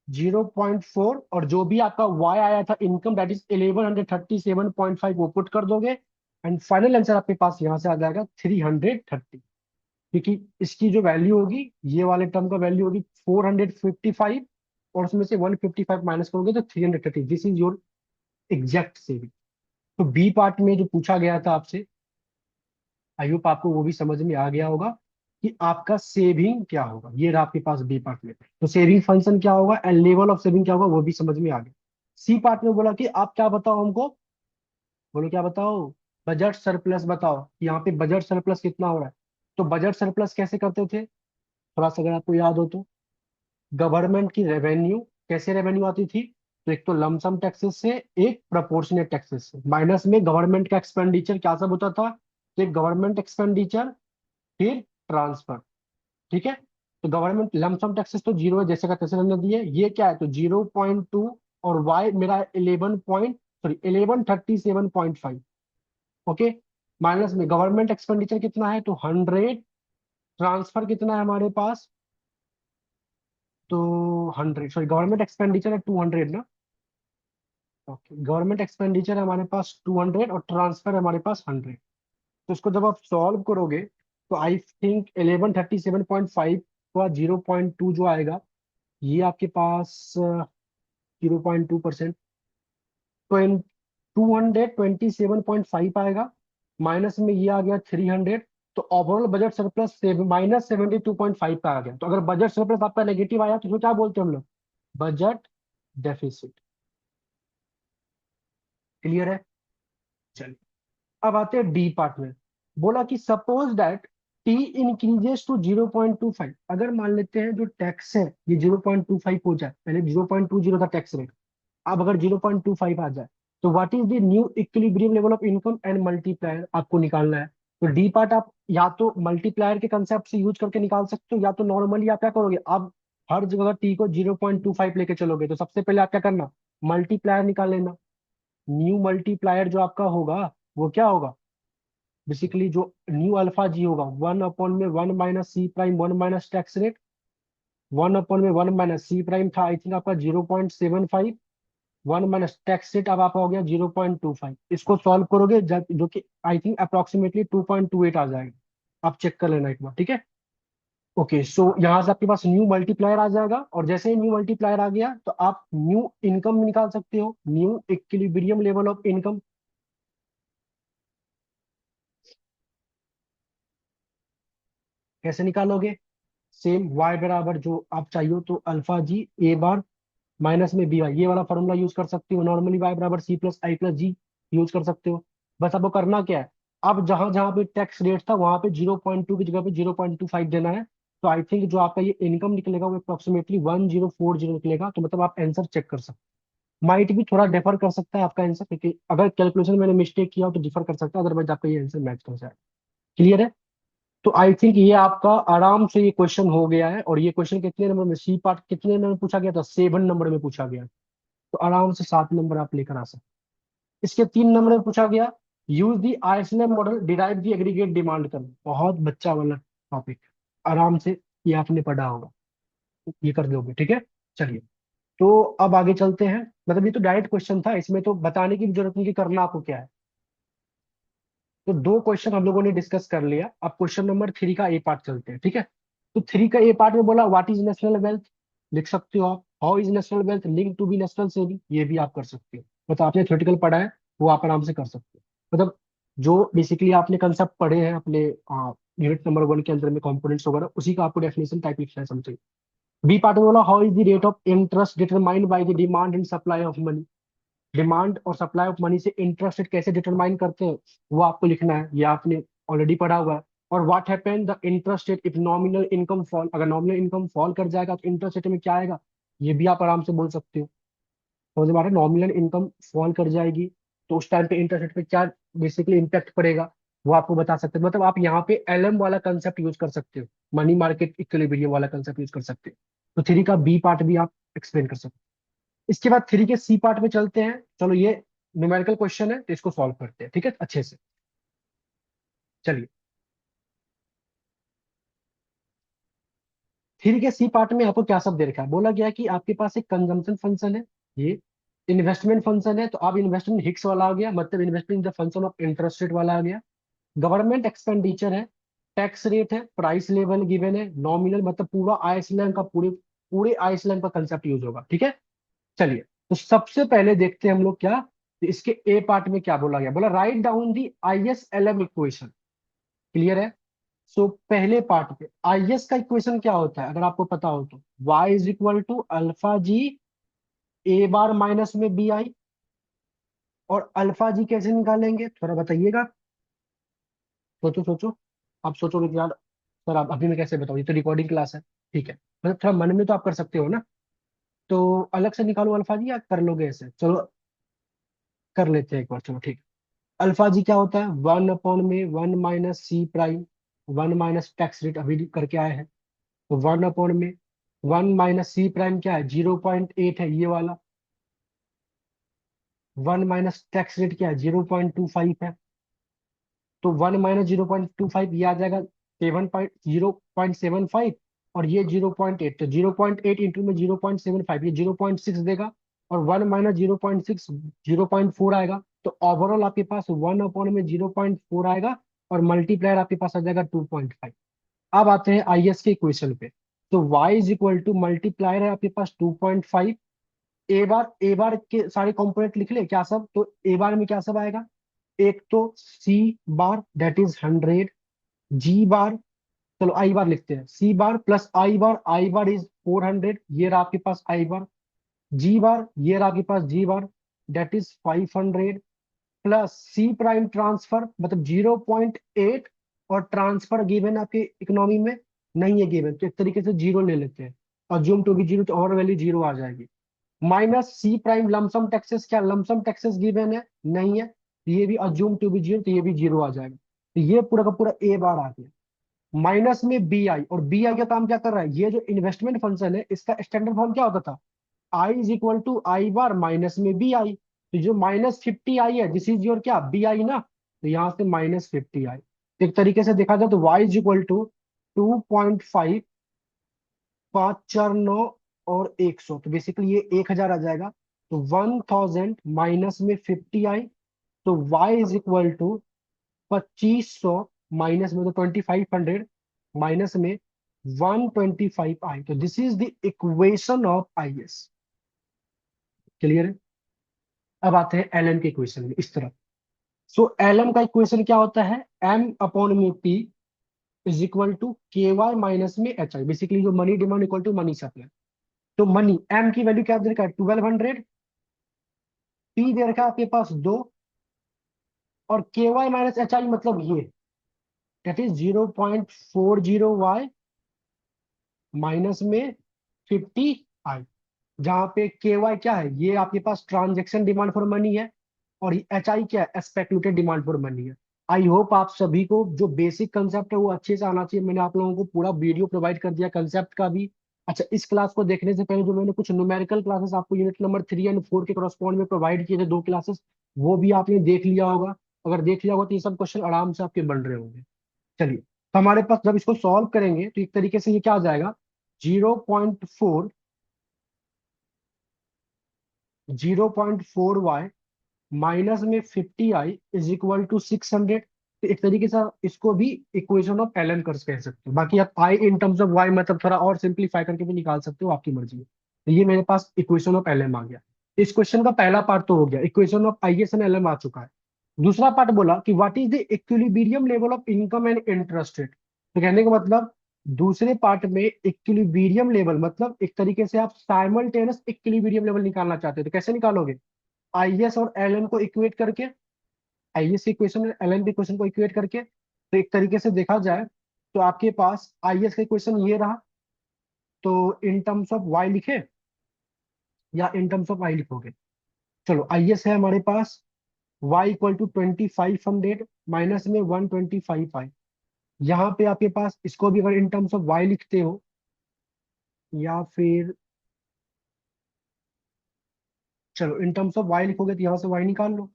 S1: 0.4, और जो भी आपका y आया था इनकम, दैट इज 1137.5, वो पुट कर दोगे। एंड फाइनल आंसर आपके पास यहाँ से आ जाएगा 330। क्योंकि इसकी जो वैल्यू होगी, ये वाले टर्म का वैल्यू होगी 455, और उसमें से 155 माइनस करोगे तो 330। This is your exact saving. तो बी पार्ट में जो पूछा गया था आपसे, आई होप आपको वो भी समझ में आ गया होगा कि आपका सेविंग क्या होगा। ये रहा आपके पास बी पार्ट में, तो सेविंग फंक्शन क्या होगा एंड लेवल ऑफ सेविंग क्या होगा वो भी समझ में आ गया। सी पार्ट में बोला कि आप क्या बताओ हमको, बोलो क्या बताओ, बजट सरप्लस बताओ कि यहाँ पे बजट सरप्लस कितना हो रहा है। तो बजट सरप्लस कैसे करते थे, थोड़ा सा अगर आपको याद हो तो, गवर्नमेंट की रेवेन्यू, कैसे रेवेन्यू आती थी, तो एक तो लमसम टैक्सेस से, एक प्रोपोर्शनेट टैक्सेस से, माइनस में गवर्नमेंट का एक्सपेंडिचर क्या सब होता था, तो एक गवर्नमेंट एक्सपेंडिचर, फिर ट्रांसफर। ठीक है, तो गवर्नमेंट लमसम टैक्सेस तो जीरो है, जैसे का तैसे रहने दिए, ये क्या है तो 0.2, और वाई मेरा 1137.5। ओके, माइनस में गवर्नमेंट एक्सपेंडिचर कितना है तो 100, ट्रांसफर कितना है हमारे पास, तो 100, सॉरी गवर्नमेंट एक्सपेंडिचर है 200 ना। ओके, गवर्नमेंट एक्सपेंडिचर है हमारे पास 200 और ट्रांसफर है हमारे पास 100। तो इसको जब आप सॉल्व करोगे तो आई थिंक 1137.5 का 0.2 जो आएगा, ये आपके पास 0.2%, तो इन 227.5 आएगा, माइनस में ये आ गया 300, तो ओवरऑल बजट सरप्लस से -72.5 का आ गया। तो अगर बजट सरप्लस आपका नेगेटिव आया तो इसको क्या बोलते हैं हम लोग, बजट डेफिसिट। क्लियर है, चलिए अब आते हैं डी पार्ट में। बोला कि suppose that T increases to 0.25, अगर मान लेते हैं जो टैक्स है ये 0.25 हो जाए, पहले 0.20 था टैक्स रेट, अब अगर 0.25 आ जाए, तो what is the new equilibrium level of income and multiplier आपको निकालना है। तो डी पार्ट आप या तो मल्टीप्लायर के कंसेप्ट से यूज करके निकाल सकते हो, या तो नॉर्मली आप क्या करोगे, आप हर जगह टी को 0.25 लेके चलोगे, तो सबसे पहले आप क्या करना, मल्टीप्लायर निकाल लेना। न्यू मल्टीप्लायर जो आपका होगा वो क्या होगा, बेसिकली जो न्यू अल्फा जी होगा, 1/(1 - C', 1 - टैक्स रेट, 1/(1 - C') था आई थिंक आपका 0.75, 1 - टैक्स रेट अब आपका हो गया 0.25। इसको सॉल्व करोगे जो कि आई थिंक अप्रोक्सीमेटली 2.28 आ जाएगा, आप चेक कर लेना एक बार, ठीक है। ओके, सो यहाँ से आपके पास न्यू मल्टीप्लायर आ जाएगा, और जैसे ही न्यू मल्टीप्लायर आ गया तो आप न्यू इनकम निकाल सकते हो, new equilibrium level of income. कैसे निकालोगे, सेम y बराबर जो आप चाहिए तो alpha G A bar minus में बी वाई, ये वाला फॉर्मूला यूज कर सकते हो, नॉर्मली y बराबर C+i+g यूज कर सकते हो। बस आपको करना क्या है, अब जहां जहां पे टैक्स रेट था वहां पे 0.2 की जगह पे 0.25 देना है। तो आई थिंक जो आपका ये इनकम निकलेगा वो अप्रोक्सीमेटली 1040 निकलेगा, तो मतलब आप आंसर चेक कर सकते हो। माइट भी थोड़ा डिफर कर सकता है आपका आंसर, क्योंकि अगर कैलकुलेशन मैंने मिस्टेक किया हो तो डिफर कर सकता है, अदरवाइज आपका ये आंसर मैच कर जाए। क्लियर है, तो आई थिंक ये आपका आराम से ये क्वेश्चन हो गया है, और ये क्वेश्चन कितने नंबर में, सी पार्ट कितने नंबर में पूछा गया था, 7 नंबर में पूछा गया। तो आराम से 7 नंबर आप लेकर आ सकते। इसके 3 नंबर में पूछा गया, use the IS LM model derive the aggregate demand कर, बहुत बच्चा वाला टॉपिक, आराम से ये आपने पढ़ा होगा, ये कर दोगे, ठीक है। चलिए, तो अब आगे चलते हैं, मतलब ये तो डायरेक्ट क्वेश्चन था, इसमें तो बताने की भी जरूरत नहीं कि करना आपको क्या है। तो दो क्वेश्चन हम लोगों ने डिस्कस कर लिया, अब क्वेश्चन नंबर 3 का ए पार्ट चलते हैं, ठीक है। तो 3 का ए पार्ट में बोला व्हाट इज नेशनल वेल्थ, लिख सकते हो आप, how is national wealth link to be national saving, ये भी आप कर सकते हो, मतलब आपने थ्योरेटिकल पढ़ा है वो आप आराम से कर सकते हो, मतलब जो बेसिकली आपने कंसेप्ट पढ़े हैं अपने यूनिट नंबर 1 के अंदर में कंपोनेंट्स वगैरह, उसी का आपको डेफिनेशन टाइप लिखना है, समथिंग। बी पार्ट में बोला how is the rate of interest determined by the demand and supply of money, demand और सप्लाई ऑफ मनी से इंटरेस्ट रेट कैसे डिटरमाइन करते हैं वो आपको लिखना है, ये आपने ऑलरेडी पढ़ा हुआ है। और what happen the interest rate if nominal income fall, अगर नॉमिनल इनकम फॉल कर जाएगा तो इंटरेस्ट रेट में क्या आएगा, ये भी आप आराम से बोल सकते हो। तो हमारे नॉमिनल इनकम फॉल कर जाएगी तो उस टाइम पे इंटरेस्ट रेट पे क्या बेसिकली इम्पैक्ट पड़ेगा, वो आपको बता सकते हैं। मतलब आप यहाँ पे एलएम वाला कंसेप्ट यूज कर सकते हो, मनी मार्केट इक्विलिब्रियम वाला कंसेप्ट यूज कर सकते हो। तो 3 का बी पार्ट भी आप एक्सप्लेन कर सकते हो। इसके बाद 3 के सी पार्ट में चलते हैं, चलो ये न्यूमेरिकल क्वेश्चन है तो इसको सॉल्व करते हैं, ठीक है अच्छे से। चलिए, 3 के सी पार्ट में आपको क्या सब दे रखा है, बोला गया कि आपके पास एक कंजम्पशन फंक्शन है, ये इन्वेस्टमेंट फंक्शन है, तो अब इन्वेस्टमेंट हिक्स वाला आ गया, मतलब investment the function of interest rate वाला आ गया। गवर्नमेंट एक्सपेंडिचर है, टैक्स रेट है, प्राइस लेवल गिवन है, नॉमिनल मतलब पूरा आइसलैंड का पूरे पूरे आइसलैंड का कंसेप्ट यूज होगा, ठीक है। चलिए, तो सबसे पहले देखते हैं हम लोग क्या, तो इसके ए पार्ट में क्या बोला गया, बोला write down the ISLM equation. Clear है। सो पहले पार्ट पे IS का इक्वेशन क्या होता है अगर आपको पता हो तो, y is equal to alpha G A bar minus में बी आई। और अल्फा जी कैसे निकालेंगे थोड़ा बताइएगा, सोचो सोचो। आप सोचोगे कि यार सर आप अभी मैं कैसे बताऊँ, ये तो रिकॉर्डिंग क्लास है। ठीक है, मतलब थोड़ा मन में तो आप कर सकते हो ना। तो अलग से निकालो अल्फा जी या कर लोगे ऐसे, चलो कर लेते हैं एक बार, चलो ठीक है। अल्फा जी क्या होता है, 1/(1 - C प्राइम), 1 - टैक्स रेट अभी करके आए हैं। तो 1/(1 - C प्राइम) क्या है, 0.8 है ये वाला। 1 - टैक्स रेट क्या है, 0.25 है। तो 1 - 0.25 ये आ जाएगा 0.75। और ये 0.8, तो 0.8 इंटू में 0.75, ये 0.6 देगा। और 1 - 0.6 0.4 आएगा। तो ओवरऑल आपके पास 1/(0.4 आएगा। और मल्टीप्लायर आपके पास आ जाएगा 2.5। अब आते हैं IS के इक्वेशन पे। तो y is equal to multiplier है आपके पास 2.5। ए बार के सारे कंपोनेंट लिख ले क्या सब, तो ए बार में क्या सब आएगा, एक तो C bar that is 100। G बार, चलो आई बार लिखते हैं, C bar plus I bar is 400, ये रहा आपके पास आई बार। जी बार, ये रहा आपके पास G bar that is 500। Plus C prime transfer मतलब 0.8। और ट्रांसफर गिवन आपके इकोनॉमी में नहीं है गिवन, तो एक तरीके से जीरो ले लेते हैं। अज्यूम टू बी जीरो, तो और वैल्यू जीरो आ जाएगी। Minus C prime lump sum taxes, क्या लमसम टैक्सेस गिवन है, नहीं है, तो ये भी अज्यूम टू बी जीरो, तो ये भी जीरो आ जाएगा। तो ये पूरा का पूरा ए बार आ गया। माइनस में BI, और BI का काम क्या कर रहा है, ये जो इन्वेस्टमेंट फंक्शन है इसका स्टैंडर्ड फॉर्म क्या होता था, I is equal to I bar minus में BI। तो जो -50 आई है दिस इज योर क्या BI ना, तो यहाँ से -50 आई। तो एक तरीके से देखा जाए तो y इज इक्वल टू 2.5, 5 4 9 और 100, तो बेसिकली ये 1000 आ जाएगा। तो 1000 माइनस में 50 आई। तो y is equal to 2500 minus में, तो 2500 माइनस में 125 आई। तो this is the equation of IS। Clear है। अब आते हैं LM के इक्वेशन में इस तरह। सो LM का इक्वेशन क्या होता है, M/P is equal to KY minus में HI, बेसिकली जो money demand equal to money supply. तो मनी M की वैल्यू क्या दे रखा है, 1200। P दे रखा है आपके पास 2। और KY माइनस HI मतलब ये, दैट इज 0.40Y माइनस में 50I। जहां पे KY क्या है, ये आपके पास ट्रांजेक्शन डिमांड फॉर मनी है। और HI क्या है, स्पेकुलेटेड डिमांड फॉर मनी है। आई होप आप सभी को जो बेसिक कंसेप्ट है वो अच्छे से आना चाहिए। मैंने आप लोगों को पूरा वीडियो प्रोवाइड कर दिया कंसेप्ट का भी। अच्छा, इस क्लास को देखने से पहले जो मैंने कुछ न्यूमेरिकल क्लासेस आपको यूनिट नंबर 3 और 4 के करस्पॉन्ड में प्रोवाइड किए थे, 2 क्लासेस, वो भी आपने देख लिया होगा। अगर देख लिया होगा तो ये सब क्वेश्चन आराम से आपके बन रहे होंगे। चलिए, तो हमारे पास जब इसको सॉल्व करेंगे तो एक तरीके से ये क्या आ जाएगा, 0.4 माइनस में 50I इज इक्वल टू 600। तो एक तरीके से आप इसको भी इक्वेशन ऑफ LM कर कह सकते हो। बाकी आप I in terms of Y मतलब थोड़ा और सिंप्लीफाई करके भी निकाल सकते हो, आपकी मर्जी है। तो ये मेरे पास इक्वेशन ऑफ LM आ गया। इस क्वेश्चन का पहला पार्ट तो हो गया, equation of IS and LM आ चुका है। दूसरा पार्ट बोला कि what is the equilibrium level of income and interest rate. तो कहने का मतलब दूसरे पार्ट में इक्विलिब्रियम लेवल मतलब एक तरीके से आप साइमल्टेनियस इक्विलिब्रियम लेवल निकालना चाहते हो, तो कैसे निकालोगे, IS और LM को इक्वेट करके, IS की इक्वेशन और LM की इक्वेशन को इक्वेट करके। तो एक तरीके से देखा जाए तो आपके पास IS का इक्वेशन ये रहा। तो इन टर्म्स ऑफ Y लिखे या इन टर्म्स ऑफ I लिखोगे, चलो IS है हमारे पास y इक्वल टू 2500 माइनस में 125 आई। यहाँ पे आपके पास इसको भी अगर इन टर्म्स ऑफ y लिखते हो, या फिर चलो इन टर्म्स ऑफ y लिखोगे तो यहाँ से y निकाल लो।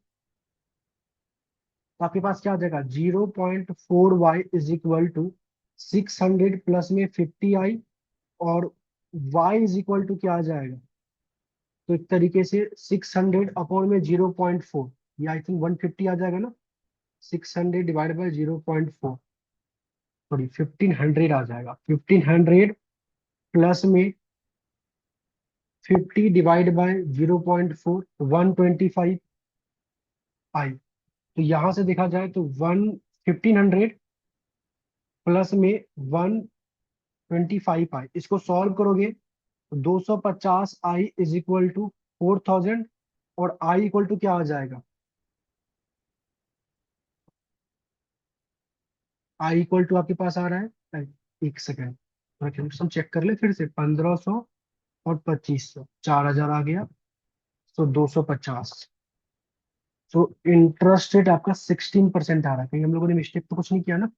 S1: तो आपके पास क्या आ जाएगा, 0.4y is equal to 600 plus में 50I। और y इज इक्वल टू क्या आ जाएगा, तो एक तरीके से 600 अपॉन में 0.4, ये आई थिंक 150 आ जाएगा ना। 600 डिवाइड बाई 0.4, सॉरी 1500 आ जाएगा। 1500 प्लस में 50 डिवाइड बाय 0.4, 125। आई। तो यहां से देखा जाए तो 1500 प्लस में 125 आई, इसको सॉल्व करोगे तो 250 आई इज इक्वल टू 4000। और आई इक्वल टू क्या आ जाएगा, आई इक्वल टू आपके पास आ रहा है, एक सेकेंड कैलकुलेशन चेक कर ले फिर से, 1500 और 2500, 4000 आ गया। तो 250। तो इंटरेस्ट रेट आपका 16% आ रहा है, कहीं हम लोगों ने मिस्टेक तो कुछ नहीं किया ना।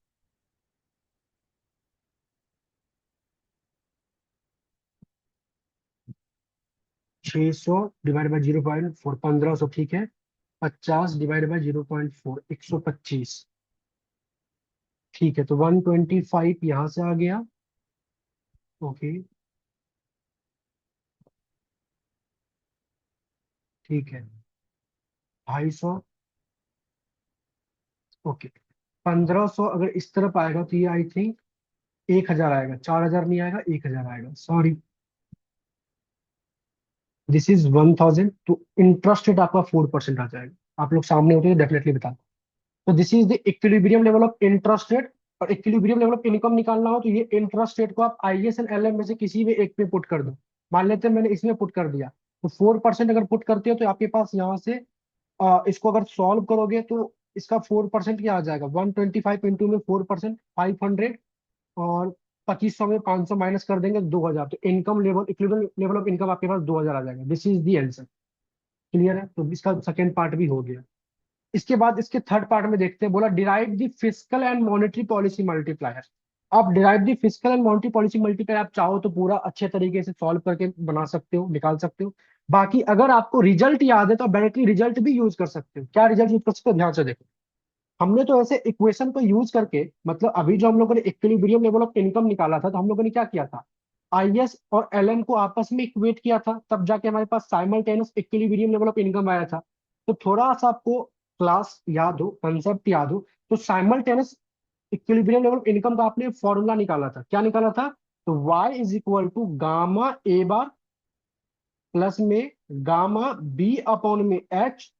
S1: 600 डिवाइड बाई 0.4, 1500, ठीक है। 50 डिवाइड बाई 0.4, 125। ठीक है, तो 125 यहाँ से आ गया। ओके, ठीक है। 250। ओके, 1500 अगर इस तरफ आएगा तो ये आई थिंक 1000 आएगा, 4000 नहीं आएगा, 1000 आएगा, सॉरी। दिस इज 1000, तो इंटरेस्ट रेट आपका 4% आ जाएगा। आप लोग सामने होते तो डेफिनेटली बता। तो this is the equilibrium level of interest rate. और इक्विलिब्रियम लेवल ऑफ इनकम निकालना हो तो ये इंटरेस्ट रेट को आप आईएस एंड एलएम में से किसी भी एक पे पुट कर दो। मान लेते हैं मैंने इसमें पुट कर दिया, तो 4% अगर पुट करते हो तो आपके पास यहाँ से इसको अगर सॉल्व करोगे तो इसका 4% क्या आ जाएगा, 125 इंटू में 4%, 500। और 2500 में 500 माइनस कर देंगे 2000, तो income level, equilibrium level of income आपके पास 2000 आ जाएगा। This is the answer. Clear है, तो इसका सेकेंड पार्ट भी हो गया। इसके बाद इसके थर्ड पार्ट में देखते हैं, बोला derive the fiscal and monetary policy multiplier. आप derive the fiscal and monetary policy multiplier आप चाहो तो पूरा अच्छे तरीके से सॉल्व करके बना सकते हो, निकाल सकते हो। बाकी अगर आपको रिजल्ट याद है तो आप डायरेक्टली रिजल्ट भी यूज कर सकते हो। क्या रिजल्ट यूज कर सकते हो, ध्यान से देखो। हमने तो ऐसे इक्वेशन को यूज करके, मतलब अभी जो हम लोगों ने इक्विलिब्रियम लेवल ऑफ इनकम निकाला था, तो हम लोगों ने क्या किया था, आईएस और एलएम को आपस में इक्वेट किया था, तब जाके हमारे पास simultaneous equilibrium level of income आया था। तो थोड़ा सा आपको क्लास याद हो, कंसेप्ट याद हो, तो simultaneous equilibrium level of income का आपने फॉर्मूला निकाला था, क्या निकाला था, तो y is equal to gamma A bar plus में गामा बी अपॉन में एच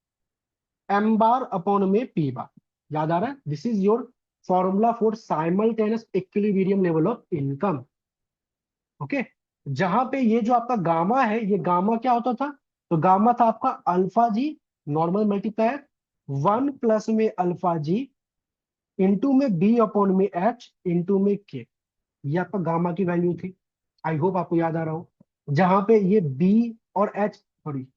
S1: एम बार अपॉन में पी बार। याद आ रहा है, this is your formula for simultaneous equilibrium level of income. Okay, जहां पे ये जो आपका गामा है, ये गामा क्या होता था, तो गामा था आपका अल्फा जी, नॉर्मल मल्टीप्लायर, 1 प्लस में अल्फा जी इंटू में बी अपॉन में एच इंटू में के। ये आपका गामा की वैल्यू थी। आई होप आपको याद आ रहा हो। जहां पे ये बी और एच, सॉरी,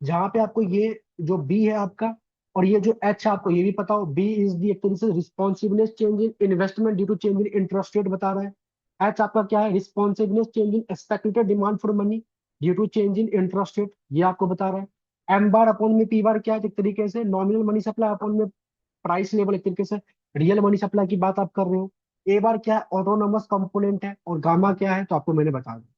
S1: जहां पे आपको ये जो बी है आपका और ये जो एच है, आपको ये भी पता हो, बी इज दी एक तरीके से responsiveness change in investment due to change in interest rate बता रहा है। एच आपका क्या है, responsiveness change in expected demand for money due to change in interest rate, ये आपको बता रहा है। एम बार अपॉन में पी बार क्या है, एक तरीके से नॉमिनल मनी सप्लाई अपॉन में प्राइस लेवल, एक तरीके से रियल मनी सप्लाई की बात आप कर रहे हो। ए बार क्या है, ऑटोनोमस कंपोनेंट है, और गामा क्या है तो आपको मैंने बता दिया।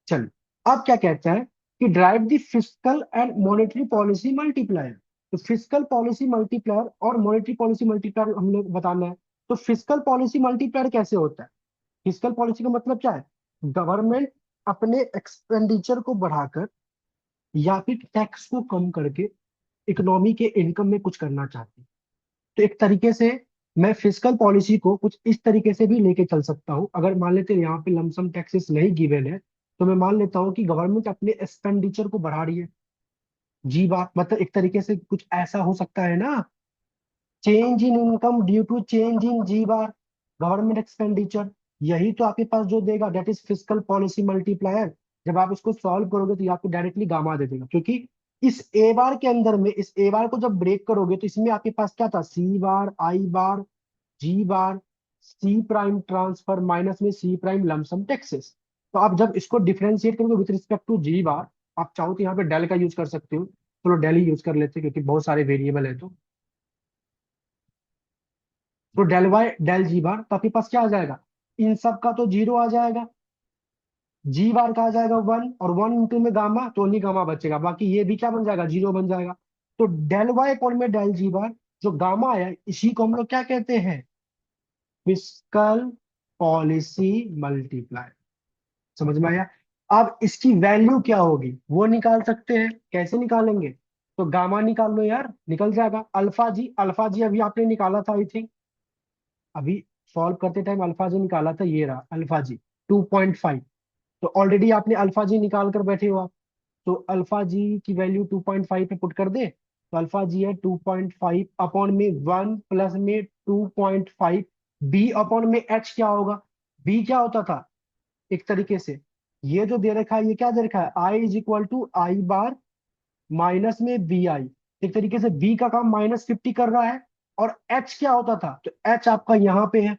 S1: चलिए, अब क्या कहता है कि drive the fiscal and monetary policy multiplier. तो फिस्कल पॉलिसी मल्टीप्लायर और मॉनेटरी पॉलिसी मल्टीप्लायर हमने बताना है। तो फिस्कल पॉलिसी मल्टीप्लायर कैसे होता है, फिस्कल पॉलिसी का मतलब क्या है, गवर्नमेंट अपने एक्सपेंडिचर को बढ़ाकर या फिर टैक्स को कम करके इकोनॉमी के इनकम में कुछ करना चाहती है। तो एक तरीके से मैं फिस्कल पॉलिसी को कुछ इस तरीके से भी लेके चल सकता हूँ। अगर मान लेते हैं यहाँ पे लमसम टैक्सेस नहीं गिवन है, तो मैं मान लेता हूँ कि गवर्नमेंट अपने एक्सपेंडिचर को बढ़ा रही है। जी बात, मतलब एक तरीके से कुछ ऐसा हो सकता है ना, change in income due to change in G bar, government expenditure. यही तो आपके पास जो देगा, that is fiscal policy multiplier. जब आप इसको सॉल्व करोगे तो ये आपको डायरेक्टली गामा दे देगा, क्योंकि इस ए बार के अंदर में, इस ए बार को जब ब्रेक करोगे तो इसमें आपके पास क्या था, सी बार, आई बार, जी बार, सी प्राइम ट्रांसफर माइनस में सी प्राइम लमसम टैक्सेस। तो आप जब इसको डिफरेंशिएट करोगे विथ रिस्पेक्ट टू जी बार, आप चाहो तो यहाँ पे डेल का यूज कर सकते हो। चलो डेल ही यूज कर लेते हैं क्योंकि बहुत सारे वेरिएबल है। तो डेल वाई डेल जी बार, तो आपके पास क्या आ जाएगा, इन सब का तो जीरो आ जाएगा, जी बार का आ जाएगा 1, और 1 इंटू में गामा, तो ओनली गामा बचेगा, बाकी ये भी क्या बन जाएगा, जीरो बन जाएगा। तो डेल वाई अपॉन में डेल जी बार, जो गामा आया इसी को हम लोग क्या कहते हैं, फिस्कल पॉलिसी मल्टीप्लाई। समझ में आया। अब इसकी वैल्यू क्या होगी वो निकाल सकते हैं, कैसे निकालेंगे, तो गामा निकाल लो यार, निकल जाएगा। अल्फा जी अभी आपने निकाला था आई थिंक, अभी सॉल्व करते टाइम अल्फा जी निकाला था, ये रहा अल्फा जी 2.5। तो ऑलरेडी आपने अल्फा जी निकाल कर बैठे हो आप। तो अल्फा जी की वैल्यू 2.5 पे पुट कर दे, तो अल्फा जी है 2.5 अपॉन में 1 प्लस में 2.5। बी अपॉन में एच क्या होगा, बी क्या होता था एक तरीके से, ये जो दे रखा है ये क्या दे रखा है, I is equal to I bar minus में बी आई। एक तरीके से बी का काम -50 कर रहा है। और एच क्या होता था, तो एच आपका यहाँ पे है,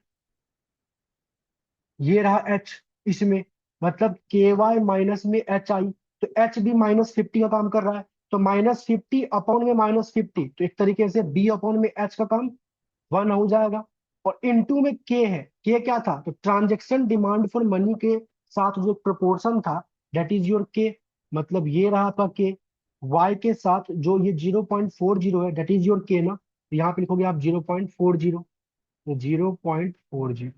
S1: ये रहा एच इसमें, मतलब के वाई माइनस में एच आई। तो एच भी -50 का काम कर रहा है, तो -50 अपॉन में -50, तो एक तरीके से बी अपॉन में एच का काम 1 हो जाएगा। और इनटू में के है, के क्या था, तो ट्रांजेक्शन डिमांड फॉर मनी के साथ जो प्रोपोर्शन था, दैट इज योर के। मतलब ये रहा आपका के, वाई के साथ जो ये 0.40 है, दैट इज योर के ना, तो यहाँ पे लिखोगे आप 0.40, तो 0.40,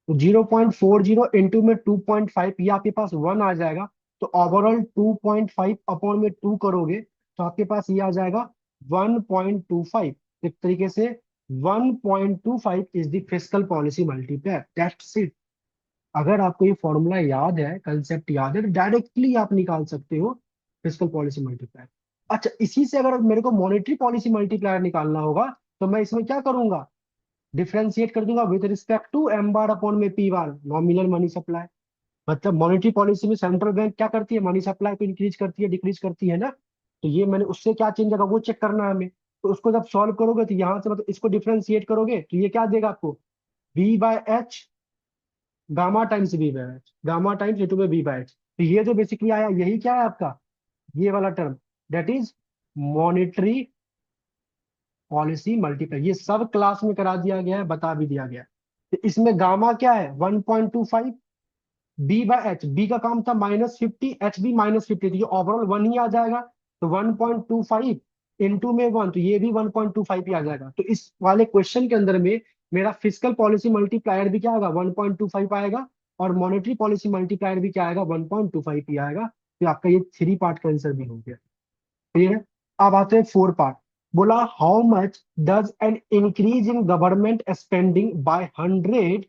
S1: तो 0.40 इंटू में 2.5, ये आपके पास 1 आ जाएगा। तो ओवरऑल 2.5 अपॉन में 2 करोगे तो आपके पास ये आ जाएगा 1.25। एक तरीके से 1.25 is the fiscal policy multiplier, that's it. अगर आपको ये फॉर्मूला याद है, कंसेप्ट याद है, तो डायरेक्टली आप निकाल सकते हो फिस्कल पॉलिसी मल्टीप्लायर। अच्छा, इसी से अगर मेरे को मॉनेटरी पॉलिसी मल्टीप्लायर निकालना होगा, तो मैं इसमें क्या करूंगा, डिफरेंशिएट कर दूंगा with respect to M bar upon में P bar, nominal money supply. मतलब मॉनेटरी पॉलिसी में सेंट्रल बैंक क्या करती है, मनी सप्लाई को इंक्रीज करती है डिक्रीज करती है ना। तो ये मैंने उससे क्या चेंज होगा वो चेक करना है हमें। तो उसको जब सॉल्व करोगे तो यहाँ से मतलब इसको डिफरेंशिएट करोगे तो ये क्या देगा आपको, B by H gamma times B by H, gamma times into में बी बाय एच। तो ये जो बेसिकली आया यही क्या है आपका, ये वाला term, that is monetary policy multiply. ये सब क्लास में करा दिया गया है, बता भी दिया गया है। तो इसमें गामा क्या है 1.25, बी बाय एच, बी का काम था -50, एच भी -50, तो ये ओवरऑल 1 ही आ जाएगा। तो 1.25 इंटू में 1, तो ये भी 1.25 ही आ जाएगा। तो इस वाले क्वेश्चन के अंदर में मेरा फिजिकल पॉलिसी मल्टीप्लायर भी क्या आएगा 1.25 आएगा, और मॉनेटरी पॉलिसी मल्टीप्लायर भी क्या आएगा 1.25 ही आएगा। तो आपका ये 3 पार्ट का आंसर भी हो गया। क्लियर है। अब आते हैं 4 पार्ट। बोला how much does an increase in government spending by 100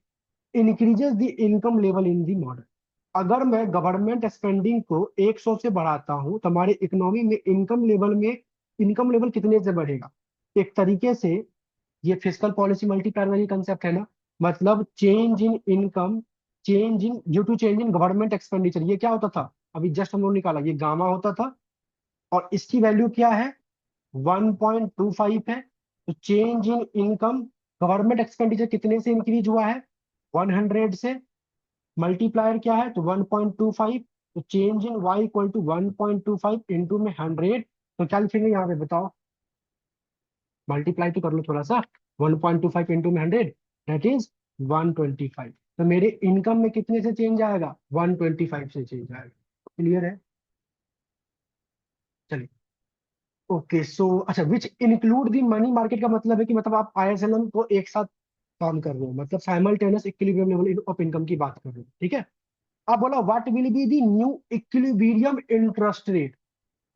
S1: increases the income level in the model. अगर मैं गवर्नमेंट स्पेंडिंग को 100 से बढ़ाता हूं तो हमारे इकोनॉमी में इनकम लेवल कितने से बढ़ेगा। एक तरीके से ये फिस्कल पॉलिसी मल्टीप्लायर वाली कंसेप्ट है ना, मतलब change in income, change in due to change in government expenditure, ये क्या होता था अभी जस्ट हम लोग निकाला, ये गामा होता था। और इसकी वैल्यू क्या है 1.25 है। तो change in income, government expenditure कितने से इंक्रीज हुआ है 100 से, मल्टीप्लायर क्या है तो 1.25। तो change in y equal to 1.25 into में 100। तो क्या लिखेंगे यहाँ पे बताओ, मल्टीप्लाई तो कर लो थोड़ा सा, 1.25 इंटू में 100 दैट इज 125। तो मेरे इनकम में कितने से चेंज आएगा 125 से चेंज आएगा। क्लियर है। चलिए, ओके सो अच्छा, which include the money market का मतलब है कि मतलब आप आईएसएलएम को एक साथ काम कर रहे हो, मतलब simultaneous equilibrium level of income की बात कर रहे हो, ठीक है। अब बोला what will be the new equilibrium interest rate.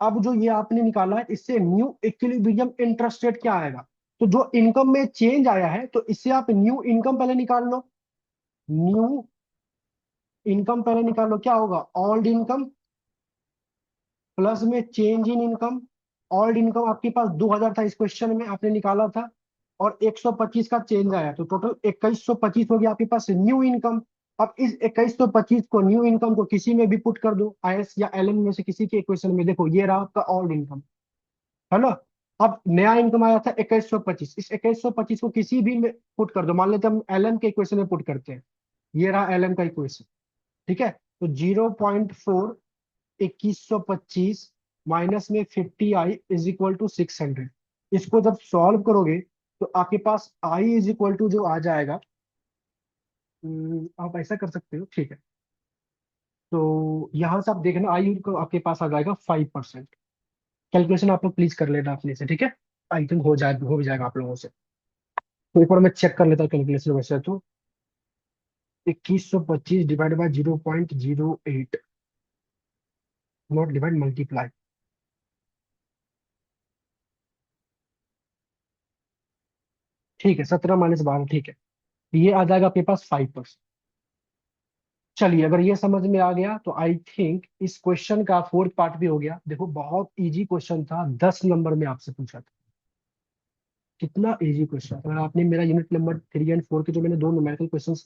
S1: अब जो ये आपने निकाला है इससे न्यू इक्विलिब्रियम इंटरेस्ट रेट क्या आएगा, तो जो इनकम में चेंज आया है तो इससे आप न्यू इनकम पहले निकाल लो। न्यू इनकम पहले निकाल लो, क्या होगा ओल्ड इनकम प्लस में change in income. Old income आपके पास 2000 था इस क्वेश्चन में आपने निकाला था, और 125 का चेंज आया, तो टोटल 2125 हो गया आपके पास न्यू इनकम। अब इस 2125 को न्यू इनकम को किसी में भी पुट कर दो, आईएस या एलएम में से किसी के इक्वेशन में, देखो ये रहा आपका ओल्ड इनकम, है ना। अब नया इनकम आया था 2125, इस 2125 को किसी भी में पुट कर दो, मान लेते हैं हम एलएम के इक्वेशन में पुट करते हैं, ये रहा एलएम का इक्वेशन, ठीक है। तो 0.4 2125 माइनस में 50i इज इक्वल टू 600। इसको जब सॉल्व करोगे तो आपके पास i इज इक्वल टू जो आ जाएगा, आप ऐसा कर सकते हो, ठीक है। तो यहां से आप देखना आई को आपके पास आ जाएगा 5%। कैलकुलेशन आप लोग प्लीज कर लेना अपने से, ठीक है। आई थिंक हो भी जाएगा आप लोगों से। तो एक बार मैं चेक कर लेता हूँ कैलकुलेशन, वैसे तो 2125 divide by 0.08, not divide multiply. ठीक है, 17 - 12, ठीक है। ये आ जाएगा आपके पास 5%। चलिए, अगर ये समझ में आ गया तो आई थिंक इस क्वेश्चन का फोर्थ पार्ट भी हो गया। देखो बहुत इजी क्वेश्चन था, 10 नंबर में आपसे पूछा था। कितना इजी क्वेश्चन। अगर आपने मेरा यूनिट नंबर 3 और 4 के जो मैंने दो न्यूमेरिकल क्वेश्चंस,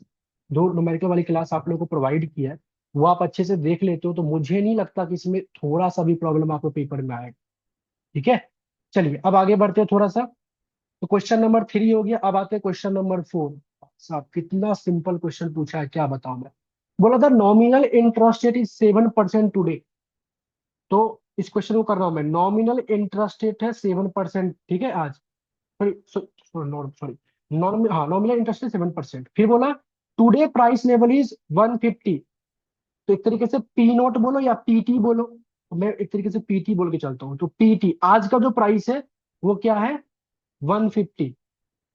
S1: दो न्यूमेरिकल वाली क्लास आप लोगों को प्रोवाइड किया है, वो आप अच्छे से देख लेते हो तो मुझे नहीं लगता कि इसमें थोड़ा सा भी प्रॉब्लम आपको पेपर में आएगा। ठीक है, चलिए अब आगे बढ़ते हैं थोड़ा सा। तो क्वेश्चन नंबर 3 हो गया, अब आते हैं क्वेश्चन नंबर 4। साहब कितना सिंपल क्वेश्चन पूछा है, क्या बताऊं मैं। बोला था nominal interest rate is 7% today. तो इस क्वेश्चन को कर रहा हूं मैं, नॉमिनल इंटरेस्ट रेट है 7%, ठीक है आज। सॉरी सॉरी, नॉर्मल, हाँ नॉमिनल इंटरेस्ट रेट 7%। फिर बोला टुडे प्राइस लेवल इज 150। तो एक तरीके से पी नोट बोलो या पीटी बोलो, तो मैं एक तरीके से पीटी बोल के चलता हूँ। तो पीटी आज का जो प्राइस है वो क्या है, 150।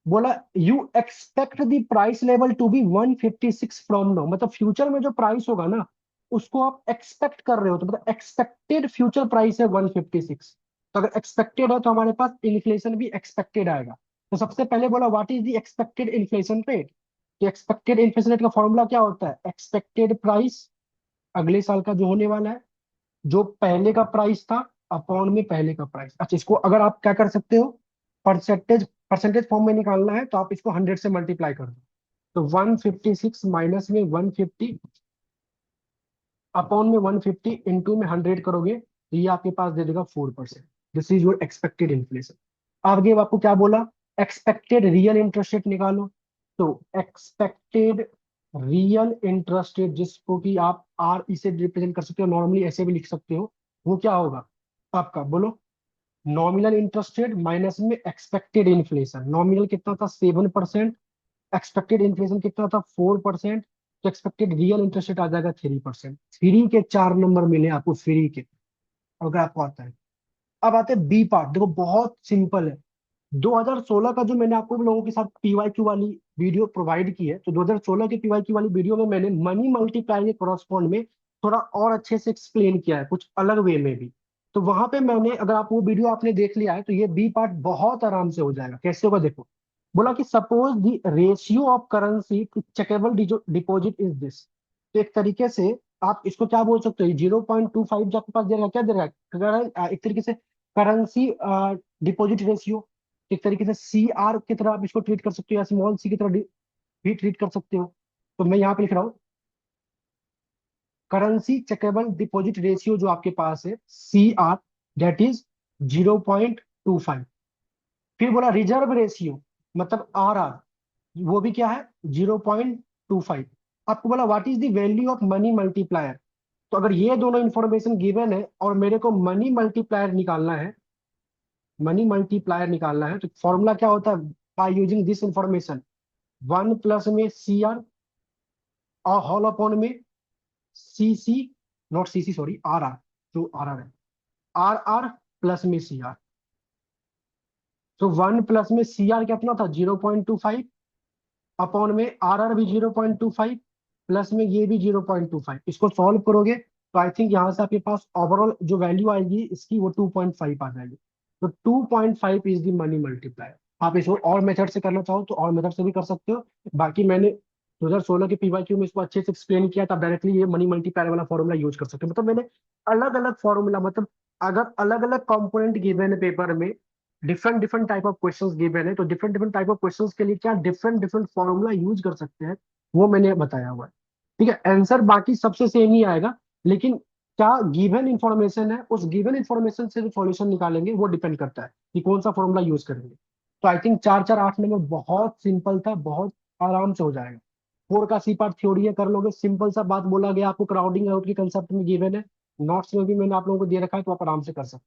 S1: बोला you expect the price level to be 156 from now, मतलब फ्यूचर में जो प्राइस होगा ना उसको आप एक्सपेक्ट कर रहे हो, तो मतलब एक्सपेक्टेड फ्यूचर प्राइस है 156। तो अगर एक्सपेक्टेड है तो हमारे पास इन्फ्लेशन भी एक्सपेक्टेड आएगा। तो सबसे पहले बोला what is the expected inflation rate. तो एक्सपेक्टेड इन्फ्लेशन रेट का फॉर्मूला क्या होता है, एक्सपेक्टेड प्राइस अगले साल का जो होने वाला है, जो पहले का प्राइस था अपॉन में पहले का प्राइस। अच्छा, इसको अगर आप क्या कर सकते हो, परसेंटेज परसेंटेज फॉर्म में निकालना है तो आप इसको 100 से मल्टीप्लाई कर दो। तो 156 माइनस में 150 अपॉन में 150 इंटू में 100 करोगे तो ये आपके पास दे देगा 4%। This is your expected inflation. आगे आपको क्या बोला, एक्सपेक्टेड रियल इंटरेस्ट रेट निकालो। तो एक्सपेक्टेड रियल इंटरेस्ट रेट, जिसको कि आप आर इसे रिप्रेजेंट कर सकते हो, नॉर्मली ऐसे भी लिख सकते हो, वो क्या होगा आपका, बोलो। नॉमिनल इंटरेस्ट रेट माइनस में एक्सपेक्टेड इन्फ्लेशन। नॉमिनल कितना था 7%, एक्सपेक्टेड इन्फ्लेशन कितना था 4%। तो एक्सपेक्टेड रियल इंटरेस्ट रेट आ जाएगा 3%। फ्री के 4 नंबर मिले आपको, फ्री के, अगर आपको आता है। अब आते हैं बी पार्ट, देखो बहुत सिंपल है। 2016 का जो मैंने आपको लोगों के साथ पीवाईक्यू वाली वीडियो प्रोवाइड की है, तो 2016 की पीवाईक्यू वाली वीडियो में मैंने मनी मल्टीप्लाई के करस्पॉन्ड में थोड़ा और अच्छे से एक्सप्लेन किया है, कुछ अलग वे में भी। तो वहां पे मैंने, अगर आप वो वीडियो आपने देख लिया है तो ये बी पार्ट बहुत आराम से हो जाएगा। कैसे होगा देखो, बोला कि suppose the ratio of currency to checkable deposit is this. तो एक तरीके से आप इसको क्या बोल सकते हो, 0.25 जो आपके पास दे रहा है, क्या दे रहा है, एक तरीके से करेंसी डिपॉजिट रेशियो। एक तरीके से सी आर की तरह आप इसको ट्रीट कर सकते हो, या स्मॉल सी की तरह भी ट्रीट कर सकते हो। तो मैं यहाँ पे लिख रहा हूँ करेंसी चेकेबल डिपॉजिट रेशियो जो आपके पास है सी आर, दैट इज 0.25। फिर बोला रिजर्व रेशियो मतलब आर आर, वो भी क्या है 0.25। आपको बोला what is the value of money multiplier. तो अगर ये दोनों इंफॉर्मेशन गिवन है और मेरे को मनी मल्टीप्लायर निकालना है, मनी मल्टीप्लायर निकालना है, तो फॉर्मूला क्या होता है, by using this information, 1 plus में सी आर और होल अपॉन में C C, not C C sorry, R R, जो आर आर है, आर आर प्लस में सी आर। तो 1 प्लस में सी आर कितना था 0.25, अपॉन में आर आर भी 0.25, प्लस में ये भी 0.25। इसको सॉल्व करोगे तो आई थिंक यहाँ से आपके पास ओवरऑल जो वैल्यू आएगी इसकी वो 2.5 आ जाएगी। तो 2.5 इज द मनी मल्टीप्लायर। आप इसको और मेथड से करना चाहो तो और मेथड से भी कर सकते हो। बाकी मैंने 2016 के पीवाईक्यू में इसको अच्छे से एक्सप्लेन किया था, डायरेक्टली ये मनी मल्टीप्लायर वाला फॉर्मूला यूज कर सकते हो। मतलब मैंने अलग अलग फॉर्मूला, मतलब अगर अलग अलग कंपोनेंट गिवन है पेपर में, different different type of questions given है, तो different different type of questions के लिए क्या डिफरेंट डिफरेंट फॉर्मूला यूज कर सकते हैं, वो मैंने बताया हुआ है। ठीक है, आंसर बाकी सबसे सेम ही आएगा, लेकिन क्या गिवन इंफॉर्मेशन है, उस गिवन इंफॉर्मेशन से जो सॉल्यूशन निकालेंगे वो डिपेंड करता है कि कौन सा फॉर्मूला यूज करेंगे। तो आई थिंक 4 4 8 नंबर बहुत सिंपल था, बहुत आराम से हो जाएगा। 4 का सी पार्ट थ्योरी है, कर लोगे, सिंपल सा बात बोला गया आपको, क्राउडिंग आउट के कंसेप्ट में गिवन है, नोट्स में भी मैंने आप लोगों को दे रखा है, तो आप आराम से कर सकते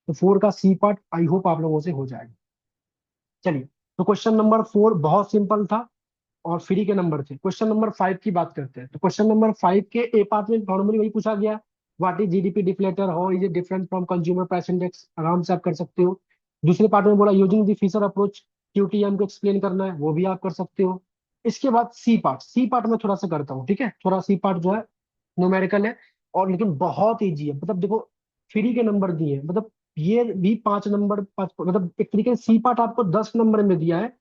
S1: हो। तो 4 का सी पार्ट आई होप आप लोगों से हो जाएगा। चलिए, तो क्वेश्चन नंबर 4 बहुत सिंपल था और फ्री के नंबर थे। क्वेश्चन नंबर 5 की बात करते हैं। तो क्वेश्चन नंबर 5 के ए पार्ट में नॉर्मली वही पूछा गया, what is GDP deflator, how is it different from consumer price index, आराम से आप कर सकते हो। दूसरे पार्ट में बोला यूजिंग द फिशर अप्रोच क्यूटीएम को एक्सप्लेन करना है, वो भी आप कर सकते हो। इसके बाद सी पार्ट, सी पार्ट में थोड़ा सा करता हूँ, ठीक है, थोड़ा सी पार्ट जो है न्यूमेरिकल है और लेकिन बहुत इजी है। मतलब देखो फ्री के नंबर दिए हैं, मतलब ये भी 5 नंबर, 5 मतलब एक तरीके से सी पार्ट आपको 10 नंबर में दिया है,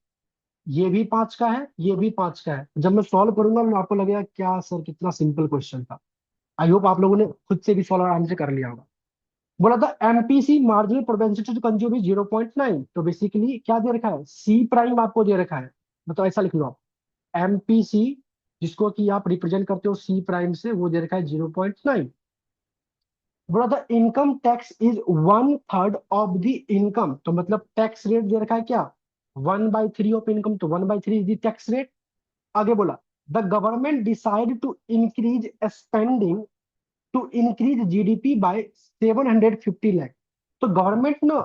S1: ये भी 5 का है, ये भी 5 का है। जब मैं सॉल्व करूंगा मैं आपको लगेगा क्या सर कितना सिंपल क्वेश्चन था। आई होप आप लोगों ने खुद से भी सॉल्व आराम से कर लिया होगा। बोला था MPC marginal propensity to consume is 0.9, तो बेसिकली क्या दे रखा है, सी प्राइम आपको दे रखा है। मतलब ऐसा लिख लो आप, एमपीसी जिसको कि आप रिप्रेजेंट करते हो सी प्राइम से, वो दे रखा है 0.9। बोला था income tax is 1/3 of the income, तो मतलब टैक्स रेट दे रखा है क्या, 1/3 ऑफ इनकम, तो 1/3 इज द टैक्स रेट। आगे बोला the government decide to increase spending to increase GDP by 750 lakh. तो गवर्नमेंट ना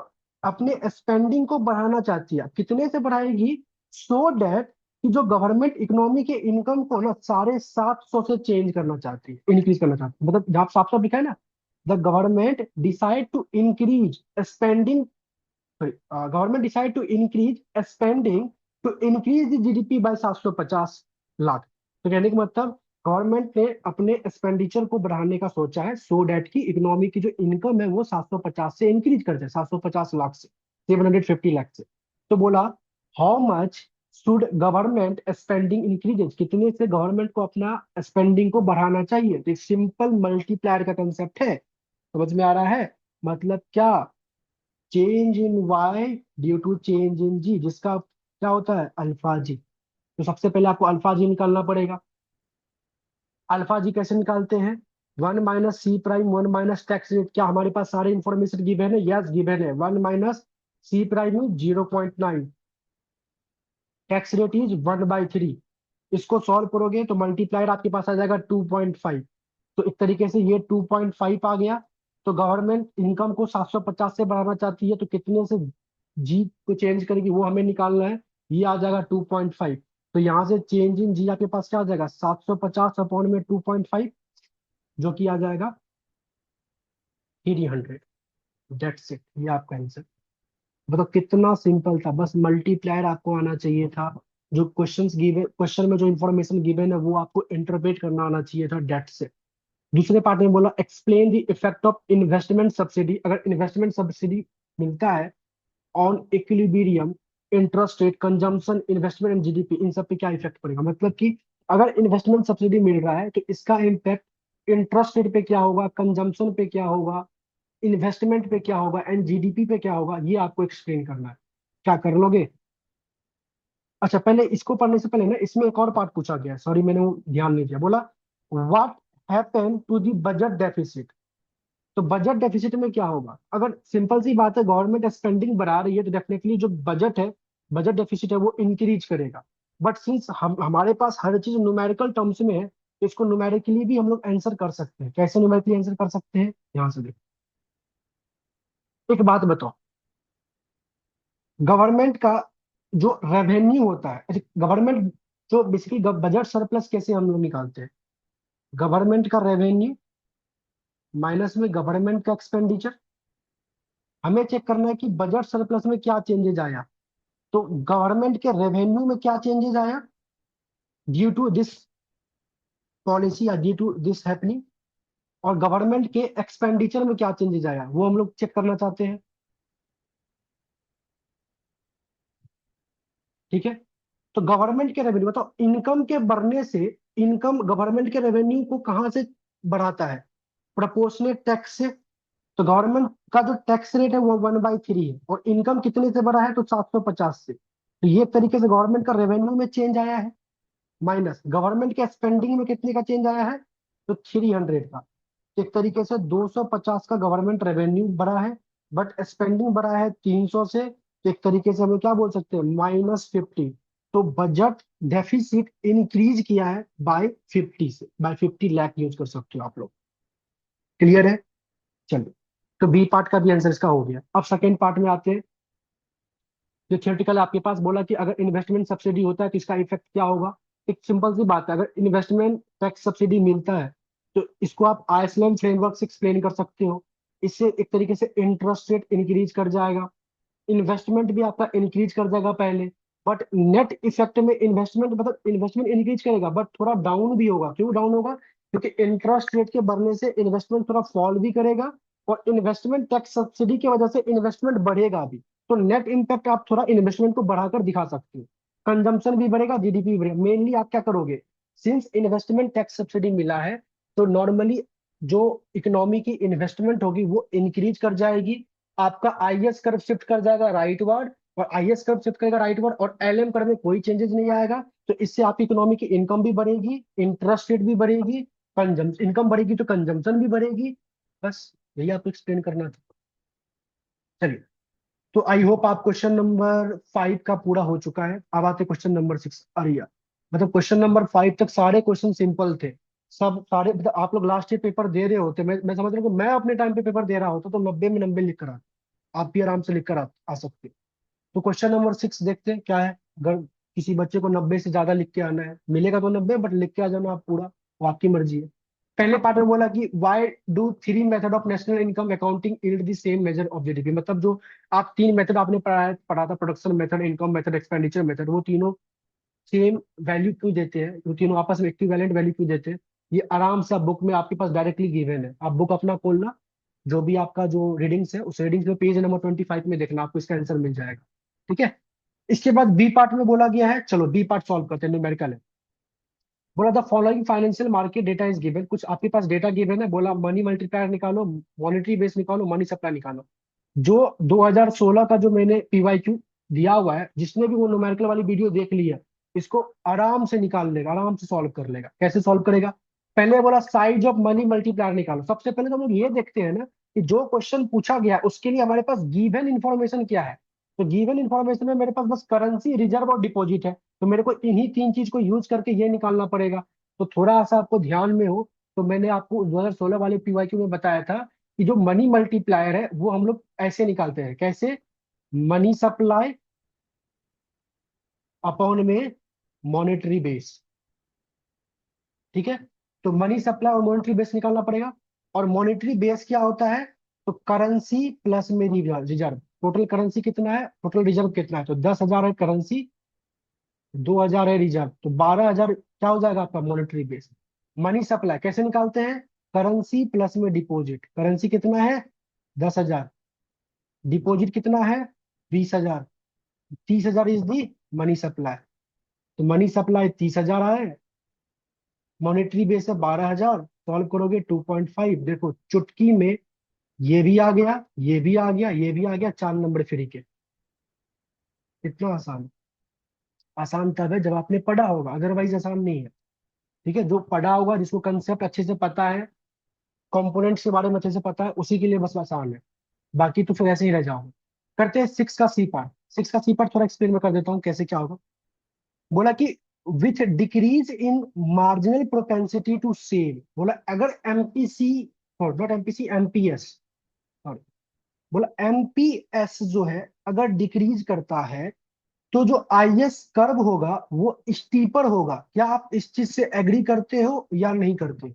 S1: अपने स्पेंडिंग को बढ़ाना चाहती है, कितने से बढ़ाएगी, सो दैट कि जो गवर्नमेंट इकोनॉमी के इनकम को ना 750 से चेंज करना चाहती है, इंक्रीज करना चाहती है। मतलब जहाँ साफ साफ लिखा है ना, the government decide to increase spending, government decide to increase spending to increase the GDP by 750 lakh. तो कहने का मतलब गवर्नमेंट ने अपने एक्सपेंडिचर को बढ़ाने का सोचा है, सो डैट की इकोनॉमी की जो इनकम है वो 750 से इंक्रीज कर जाए, 750 लाख से, 750 लाख से। तो बोला how much should government spending increases, कितने से गवर्नमेंट को अपना स्पेंडिंग को बढ़ाना चाहिए। तो एक सिंपल मल्टीप्लायर का कंसेप्ट है, समझ में आ रहा है। मतलब क्या, change in Y due to change in G, जिसका क्या होता है अल्फा जी। तो सबसे पहले आपको अल्फा जी निकालना पड़ेगा। अल्फा जी कैसे निकालते हैं, 1 - C प्राइम 1 - टैक्स रेट, क्या हमारे पास सारे इंफॉर्मेशन गिवन है, यस गिवन है। 1 - C prime 0.9, tax rate is 1/3। इसको सॉल्व करोगे तो मल्टीप्लायर आपके पास आ जाएगा 2.5। तो एक तरीके से ये 2.5 आ गया। तो गवर्नमेंट इनकम को 750 से बढ़ाना चाहती है, तो कितने से जी को चेंज करेगी वो हमें निकालना है। ये आ जाएगा 2.5। तो यहाँ से चेंज इन जी आपके पास क्या आ जाएगा, 750 अपॉन में 2.5, जो कि आ जाएगा 300। डेट्स इट, ये आपका आंसर। बताओ कितना सिंपल था, बस मल्टीप्लायर आपको आना चाहिए था। जो क्वेश्चंस गिवन, क्वेश्चन में जो इन्फॉर्मेशन गिवन है वो आपको इंटरप्रेट करना आना चाहिए था, डेट्स इट। दूसरे पार्ट में बोला explain the effect of investment subsidy, अगर इन्वेस्टमेंट सब्सिडी मिलता है on equilibrium, interest rate, consumption, investment and GDP, इन सब पे क्या इफेक्ट पड़ेगा। मतलब कि अगर इन्वेस्टमेंट सब्सिडी मिल रहा है तो इसका इम्पैक्ट इंटरेस्ट रेट पे क्या होगा, कंजम्पशन पे क्या होगा, इन्वेस्टमेंट पे क्या होगा एंड जीडीपी पे क्या होगा, ये आपको एक्सप्लेन करना है। क्या कर लोगे। अच्छा पहले इसको पढ़ने से पहले ना इसमें एक और पार्ट पूछा गया है, सॉरी मैंने वो ध्यान नहीं दिया। बोला what happen to the budget deficit. तो बजट डेफिसिट में क्या होगा, अगर सिंपल सी बात है गवर्नमेंट स्पेंडिंग बढ़ा रही है तो डेफिनेटली जो बजट है, बजट डेफिसिट है वो इंक्रीज करेगा। बट सिंस हम हमारे पास हर चीज न्यूमेरिकल टर्म्स में है, तो इसको न्यूमेरिकली भी हम लोग आंसर कर सकते हैं। कैसे न्यूमेरिकली आंसर कर सकते हैं, यहाँ से देखो। एक बात बताओ, गवर्नमेंट का जो रेवेन्यू होता है, गवर्नमेंट जो बेसिकली बजट सरप्लस कैसे हम लोग निकालते हैं, गवर्नमेंट का रेवेन्यू माइनस में गवर्नमेंट का एक्सपेंडिचर। हमें चेक करना है कि बजट सरप्लस में क्या चेंजेज आया। तो गवर्नमेंट के रेवेन्यू में क्या चेंजेस आया ड्यू टू दिस पॉलिसी या ड्यू टू दिस हैपनिंग, और गवर्नमेंट के एक्सपेंडिचर में क्या चेंजेस आया वो हम लोग चेक करना चाहते हैं। ठीक है, तो गवर्नमेंट के रेवेन्यू बताओ, इनकम के बढ़ने से, इनकम गवर्नमेंट के रेवेन्यू को कहाँ से बढ़ाता है, प्रोपोर्शनेट टैक्स से। तो गवर्नमेंट का जो टैक्स रेट है वो 1/3 है, और इनकम कितने से बढ़ा है, तो 750 से। तो ये एक तरीके से गवर्नमेंट का रेवेन्यू में चेंज आया है। माइनस गवर्नमेंट के स्पेंडिंग में कितने का चेंज आया है, तो 300 का। तो एक तरीके से 250 का गवर्नमेंट रेवेन्यू बढ़ा है, बट स्पेंडिंग बढ़ा है 300 से। तो एक तरीके से हमें क्या बोल सकते हैं, -50। तो बजट डेफिसिट इंक्रीज किया है बाय 50 से, बाय 50 लाख यूज कर सकते हो आप लोग। क्लियर है। चलिए, तो बी पार्ट का भी आंसर इसका हो गया। अब सेकेंड पार्ट में आते हैं। जो थियोरेटिकल आपके पास बोला कि अगर इन्वेस्टमेंट सब्सिडी होता है तो इसका इफेक्ट क्या होगा। एक सिंपल सी बात है, अगर इन्वेस्टमेंट टैक्स सब्सिडी मिलता है तो इसको आप आइसलैंड फ्रेमवर्क से एक्सप्लेन कर सकते हो। इससे एक तरीके से इंटरेस्ट रेट इंक्रीज कर जाएगा, इन्वेस्टमेंट भी आपका इंक्रीज कर जाएगा पहले। बट नेट इफेक्ट में इन्वेस्टमेंट, मतलब इन्वेस्टमेंट इंक्रीज करेगा बट थोड़ा डाउन भी होगा। क्यों डाउन होगा, क्योंकि इंटरेस्ट रेट के बढ़ने से इन्वेस्टमेंट थोड़ा फॉल भी करेगा, और इन्वेस्टमेंट टैक्स सब्सिडी की वजह से इन्वेस्टमेंट बढ़ेगा भी। तो नेट इम्पैक्ट आप थोड़ा इन्वेस्टमेंट को बढ़ाकर दिखा सकते हो। कंजम्पशन भी बढ़ेगा, जीडीपी भी बढ़ेगा। मेनली आप क्या करोगे, सिंस इन्वेस्टमेंट टैक्स सब्सिडी मिला है, तो नॉर्मली जो इकोनॉमी की इन्वेस्टमेंट होगी वो इंक्रीज कर जाएगी। आपका आईएस कर्व शिफ्ट कर जाएगा राइटवर्ड, और आईएस कर्व शिफ्ट करेगा राइटवर्ड, और एलएम कर्व में कोई चेंजेस नहीं आएगा। तो इससे आपकी इकोनॉमी की इनकम भी बढ़ेगी, इंटरेस्ट रेट भी बढ़ेगी, कंजम्पशन, इनकम बढ़ेगी तो कंजम्पशन भी बढ़ेगी। बस यही आपको एक्सप्लेन करना था। चलिए, तो आई होप आप क्वेश्चन नंबर 5 का पूरा हो चुका है। अब आते क्वेश्चन नंबर 6 अरिया। मतलब क्वेश्चन नंबर 5 तक सारे क्वेश्चन सिंपल थे। सब सारे, मतलब आप लोग लास्ट ईयर पेपर दे रहे होते, मैं समझ रहा हूँ कि मैं अपने टाइम पे पेपर दे रहा होता तो 90 में 90 लिख कर आता। आप भी आराम से लिख कर आ सकते। तो क्वेश्चन नंबर 6 देखते हैं क्या है। अगर किसी बच्चे को 90 से ज्यादा लिख के आना है, मिलेगा तो 90, बट लिख के आ जाना आप पूरा, वो आपकी मर्जी है। पहले पार्ट में बोला कि why do three method of national income accounting yield the same measure of GDP. मतलब जो आप तीन मेथड आपने पढ़ा था, production method, income method, expenditure method, वो तीनों सेम वैल्यू क्यों देते हैं, वो तीनों आपस में इक्विवेलेंट वैल्यू क्यों देते हैं। ये आराम से आप बुक में आपके पास डायरेक्टली गिवन है। आप बुक अपना खोलना, जो भी आपका जो रीडिंग्स है उस रीडिंग्स में पेज नंबर 25 में देखना, आपको इसका आंसर मिल जाएगा। ठीक है। इसके बाद बी पार्ट में बोला गया है, चलो बी पार्ट सॉल्व करते हैं, न्यूमेरिकल है। बोला the following financial market data is given, कुछ आपके पास डेटा गिवन है। बोला मनी मल्टीप्लायर निकालो, मॉनेटरी बेस निकालो, मनी सप्लाई निकालो। जो 2016 का जो मैंने पीवाईक्यू दिया हुआ है, जिसने भी वो न्यूमेरिकल वाली वीडियो देख ली है, इसको आराम से निकाल लेगा, आराम से सॉल्व कर लेगा। कैसे सॉल्व करेगा, पहले बोला साइज ऑफ मनी मल्टीप्लायर निकालो। सबसे पहले तो हम लोग ये देखते हैं ना कि जो क्वेश्चन पूछा गया उसके लिए हमारे पास गिवन इन्फॉर्मेशन क्या है। तो गिवन इन्फॉर्मेशन में मेरे पास बस करेंसी, रिजर्व और डिपॉजिट है। तो मेरे को इन्हीं तीन चीज को यूज करके ये निकालना पड़ेगा। तो थोड़ा सा आपको ध्यान में हो, तो मैंने आपको 2016 वाले पीवाईक्यू में बताया था कि जो मनी मल्टीप्लायर है वो हम लोग ऐसे निकालते हैं। कैसे, मनी सप्लाई अपॉन में मॉनेटरी बेस। ठीक है। तो मनी सप्लाई और मॉनेटरी बेस निकालना पड़ेगा। और मॉनेटरी बेस क्या होता है, तो करेंसी प्लस में रिजर्व। टोटल करेंसी कितना है, टोटल रिजर्व कितना है, तो 10,000 है करेंसी, 2,000 है रिजर्व, तो 12,000 क्या हो जाएगा आपका मॉनेटरी बेस। मनी सप्लाई कैसे निकालते हैं, करेंसी प्लस में डिपॉजिट। करेंसी कितना है, 10,000, डिपॉजिट कितना है, 20,000, 30,000 इज दी मनी सप्लाई। तो मनी सप्लाई 30,000 आए, मॉनेटरी बेस है 12,000। सॉल्व करोगे 2.5, देखो चुटकी में ये भी आ गया, ये भी आ गया, ये भी आ गया, 4 नंबर फ्री के। इतना आसान। आसान तब है जब आपने पढ़ा होगा, अदरवाइज आसान नहीं है। ठीक है, जो पढ़ा होगा, जिसको कंसेप्ट अच्छे से पता है, कंपोनेंट्स के बारे में अच्छे से पता है, उसी के लिए बस आसान है। बाकी तो फिर ऐसे ही रह जाओगे। करते हैं 6 का सी पार्ट। 6 का सी पार्ट थोड़ा एक्सप्लेन में कर देता हूँ कैसे क्या होगा। बोला कि with decrease in marginal propensity to sell. बोला अगर MPC, not MPC, MPS, sorry, बोला एमपीएस जो है अगर डिक्रीज करता है, तो जो आईएस कर्व होगा वो स्टीपर होगा। क्या आप इस चीज से एग्री करते हो या नहीं करते,